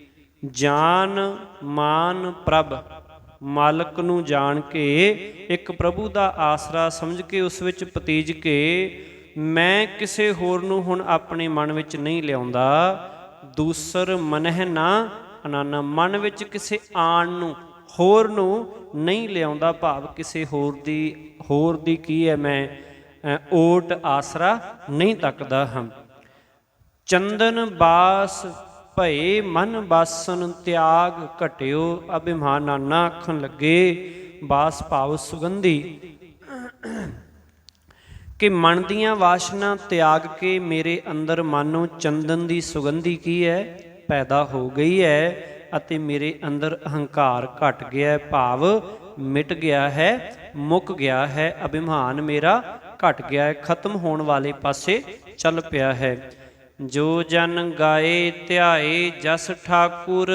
ਜਾਨ ਮਾਨ ਪ੍ਰਭ, ਮਾਲਕ ਨੂੰ ਜਾਣ ਕੇ, ਇੱਕ ਪ੍ਰਭੂ ਦਾ ਆਸਰਾ ਸਮਝ ਕੇ, ਉਸ ਵਿੱਚ ਪਤੀਜ ਕੇ, ਮੈਂ ਕਿਸੇ ਹੋਰ ਨੂੰ ਹੁਣ ਆਪਣੇ ਮਨ ਵਿੱਚ ਨਹੀਂ ਲਿਆਉਂਦਾ। ਦੂਸਰ ਮਨਹਿ ਨਾ ਅਨਾਨਾ, ਮਨ ਵਿੱਚ ਕਿਸੇ ਆਣ ਨੂੰ, ਹੋਰ ਨੂੰ ਨਹੀਂ ਲਿਆਉਂਦਾ, ਭਾਵ ਕਿਸੇ ਹੋਰ ਦੀ ਕੀ ਹੈ, ਮੈਂ ਓਟ ਆਸਰਾ ਨਹੀਂ ਤੱਕਦਾ ਹਾਂ। ਚੰਦਨ ਬਾਸ ਭਏ ਮਨ ਬਾਸਨ ਤਿਆਗ, ਘਟਿਓ ਅਭਿਮਾਨਾਨਾ। ਆਖਣ ਲੱਗੇ ਬਾਸ ਭਾਵ ਸੁਗੰਧੀ, ਕਿ ਮਨ ਦੀਆਂ ਵਾਸ਼ਨਾ ਤਿਆਗ ਕੇ ਮੇਰੇ ਅੰਦਰ ਮਨ ਨੂੰ ਚੰਦਨ ਦੀ ਸੁਗੰਧੀ ਕੀ ਹੈ, ਪੈਦਾ ਹੋ ਗਈ ਹੈ, ਅਤੇ ਮੇਰੇ ਅੰਦਰ ਅਹੰਕਾਰ ਘਟ ਗਿਆ ਹੈ, ਭਾਵ ਮਿਟ ਗਿਆ ਹੈ, ਮੁੱਕ ਗਿਆ ਹੈ। ਅਭਿਮਾਨ ਮੇਰਾ ਘਟ ਗਿਆ ਹੈ, ਖਤਮ ਹੋਣ ਵਾਲੇ ਪਾਸੇ ਚੱਲ ਪਿਆ ਹੈ। ਜੋ ਜਨ ਗਾਏ ਧਿਆਏ ਜਸ ਠਾਕੁਰ,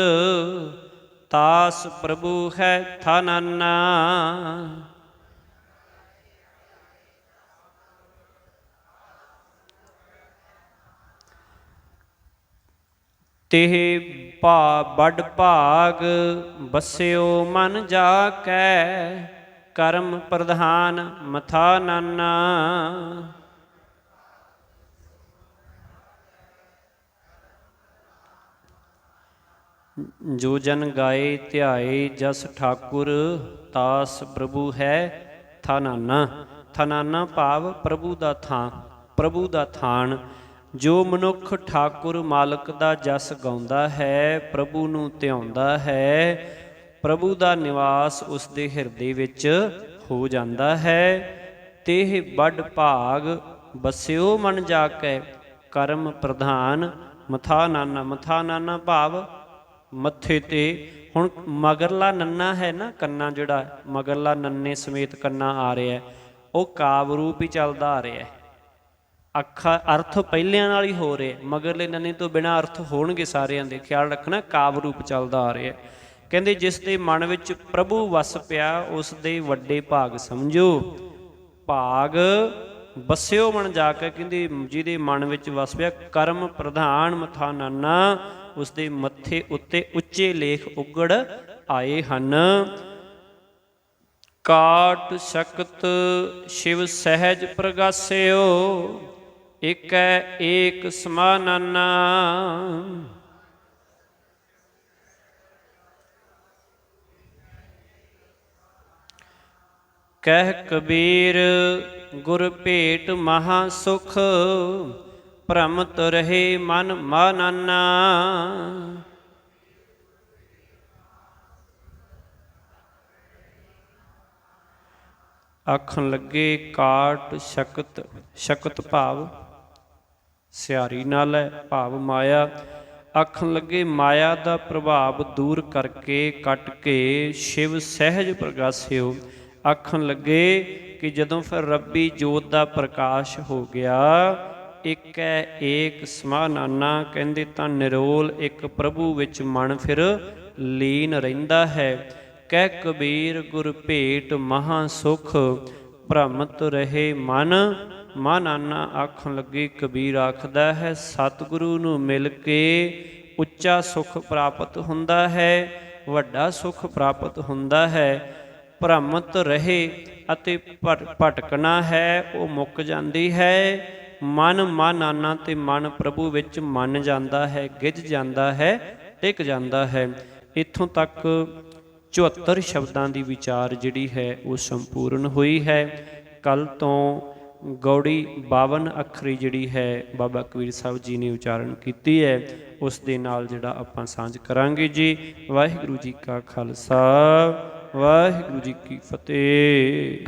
ਤਾਸ ਪ੍ਰਭੂ ਹੈ ਥਾਨਾਨਾ। ਤੇਹ ਬੜ ਭਾਗ ਬਸਿਓ ਮਨ ਜਾ ਕੈ, ਕਰਮ ਪ੍ਰਧਾਨ ਮਥਾ ਨਾਨਾ। ਜੋ ਜਨ ਗਾਏ ਧਿਆਏ ਜਸ ਠਾਕੁਰ ਤਾਸ ਪ੍ਰਭੂ ਹੈ ਥਾਨਾਨਾ। ਥਾਨਾਨਾ ਭਾਵ ਪ੍ਰਭੂ ਦਾ ਥਾਂ, ਪ੍ਰਭੂ ਦਾ ਥਾਨ। ਜੋ ਮਨੁੱਖ ਠਾਕੁਰ ਮਾਲਕ ਦਾ ਜਸ ਗਾਉਂਦਾ ਹੈ, ਪ੍ਰਭੂ ਨੂੰ ਧਿਆਉਂਦਾ ਹੈ, ਪ੍ਰਭੂ ਦਾ ਨਿਵਾਸ ਉਸ ਦੇ ਹਿਰਦੇ ਵਿੱਚ ਹੋ ਜਾਂਦਾ ਹੈ। ਤੇ ਵੱਡ ਭਾਗ ਬਸਿਓ ਮਨ ਜਾ ਕੇ ਕਰਮ ਪ੍ਰਧਾਨ ਮਥਾ ਨਾਨਾ। ਮਥਾ ਨਾਨਾ ਭਾਵ ਮੱਥੇ ਤੇ। ਹੁਣ ਮਗਰਲਾ ਨੰਨਾ ਹੈ ਨਾ, ਕੰਨਾ ਜਿਹੜਾ ਮਗਰਲਾ ਨੰਨੇ ਸਮੇਤ ਕੰਨਾ ਆ ਰਿਹਾ, ਉਹ ਕਾਵ ਰੂਪ ਹੀ ਚੱਲਦਾ ਆ ਰਿਹਾ। ਅੱਖਾਂ ਅਰਥ ਪਹਿਲਿਆਂ ਨਾਲ ਹੀ ਹੋ ਰਿਹਾ, ਮਗਰਲੇ ਨੰਨੇ ਤੋਂ ਬਿਨਾਂ ਅਰਥ ਹੋਣਗੇ ਸਾਰਿਆਂ ਦੇ, ਖਿਆਲ ਰੱਖਣਾ। ਕਾਵ ਰੂਪ ਚੱਲਦਾ ਆ ਰਿਹਾ। ਕਹਿੰਦੇ ਜਿਸ ਦੇ ਮਨ ਵਿੱਚ ਪ੍ਰਭੂ ਵਸ ਪਿਆ ਉਸ ਦੇ ਵੱਡੇ ਭਾਗ ਸਮਝੋ। ਭਾਗ ਬਸਿਓ ਮਨ ਜਾ ਕੇ, ਕਹਿੰਦੇ ਜਿਹਦੇ ਮਨ ਵਿੱਚ ਵਸ ਪਿਆ ਕਰਮ ਪ੍ਰਧਾਨ ਮਥਾ ਨਾਨਾ, ਉਸ ਦੇ ਮੱਥੇ ਉੱਤੇ ਉੱਚੇ ਲੇਖ ਉਗੜ ਆਏ ਹਨ। ਕਾਟ ਸ਼ਕਤ ਸ਼ਿਵ ਸਹਿਜ ਪ੍ਰਗਾਸਿਓ, ਏਕੈ ਏਕ ਸਮਾਨਾਨਾ। ਕਹਿ ਕਬੀਰ ਗੁਰ ਭੇਟ ਮਹਾ ਸੁਖ, ਭ੍ਰਮਤ ਰਹੇ ਮਨ ਮਾਨਾਨਾ। ਆਖਣ ਲੱਗੇ ਕਾਟ ਸ਼ਕਤ, ਸ਼ਕਤ ਭਾਵ ਸਿਆਰੀ ਨਾਲ ਹੈ, ਭਾਵ ਮਾਇਆ। ਆਖਣ ਲੱਗੇ ਮਾਇਆ ਦਾ ਪ੍ਰਭਾਵ ਦੂਰ ਕਰਕੇ ਕੱਟ ਕੇ ਸ਼ਿਵ ਸਹਿਜ ਪ੍ਰਗਾਸਿਓ। ਆਖਣ ਲੱਗੇ ਕਿ ਜਦੋਂ ਫਿਰ ਰੱਬੀ ਜੋਤ ਦਾ ਪ੍ਰਕਾਸ਼ ਹੋ ਗਿਆ, ਇੱਕ ਹੈ ਏਕ ਸਮਾਨਾਨਾ, ਕਹਿੰਦੇ ਤਾਂ ਨਿਰੋਲ ਇੱਕ ਪ੍ਰਭੂ ਵਿੱਚ ਮਨ ਫਿਰ ਲੀਨ ਰਹਿੰਦਾ ਹੈ। ਕਹਿ ਕਬੀਰ ਗੁਰ ਭੇਟ ਮਹਾ ਸੁਖ, ਭ੍ਰਮਤ ਰਹੇ ਮਨ ਮਾਨਾਨਾ। ਆਖਣ ਲੱਗੇ ਕਬੀਰ ਆਖਦਾ ਹੈ ਸਤਿਗੁਰੂ ਨੂੰ ਮਿਲ ਕੇ ਉੱਚਾ ਸੁਖ ਪ੍ਰਾਪਤ ਹੁੰਦਾ ਹੈ, ਵੱਡਾ ਸੁਖ ਪ੍ਰਾਪਤ ਹੁੰਦਾ ਹੈ। ਭ੍ਰਮਤ ਰਹੇ ਅਤੇ ਭਟਕਣਾ ਹੈ ਉਹ ਮੁੱਕ ਜਾਂਦੀ ਹੈ। ਮਨ ਮਾਨਾਨਾ, ਤੇ ਮਨ ਪ੍ਰਭੂ ਵਿੱਚ ਮੰਨ ਜਾਂਦਾ ਹੈ, ਗਿੱਝ ਜਾਂਦਾ ਹੈ, ਟਿਕ ਜਾਂਦਾ ਹੈ। ਇੱਥੋਂ ਤੱਕ 74 ਸ਼ਬਦਾਂ ਦੀ ਵਿਚਾਰ ਜਿਹੜੀ ਹੈ ਉਹ ਸੰਪੂਰਨ ਹੋਈ ਹੈ। ਕੱਲ੍ਹ ਤੋਂ ਗੌੜੀ 52 ਅੱਖਰੀ ਜਿਹੜੀ ਹੈ ਬਾਬਾ ਕਬੀਰ ਸਾਹਿਬ ਜੀ ਨੇ ਉਚਾਰਨ ਕੀਤੀ ਹੈ, ਉਸ ਦੇ ਨਾਲ ਜਿਹੜਾ ਆਪਾਂ ਸਾਂਝ ਕਰਾਂਗੇ ਜੀ। ਵਾਹਿਗੁਰੂ ਜੀ ਕਾ ਖਾਲਸਾ, ਵਾਹਿਗੁਰੂ ਜੀ ਕੀ ਫਤਿਹ।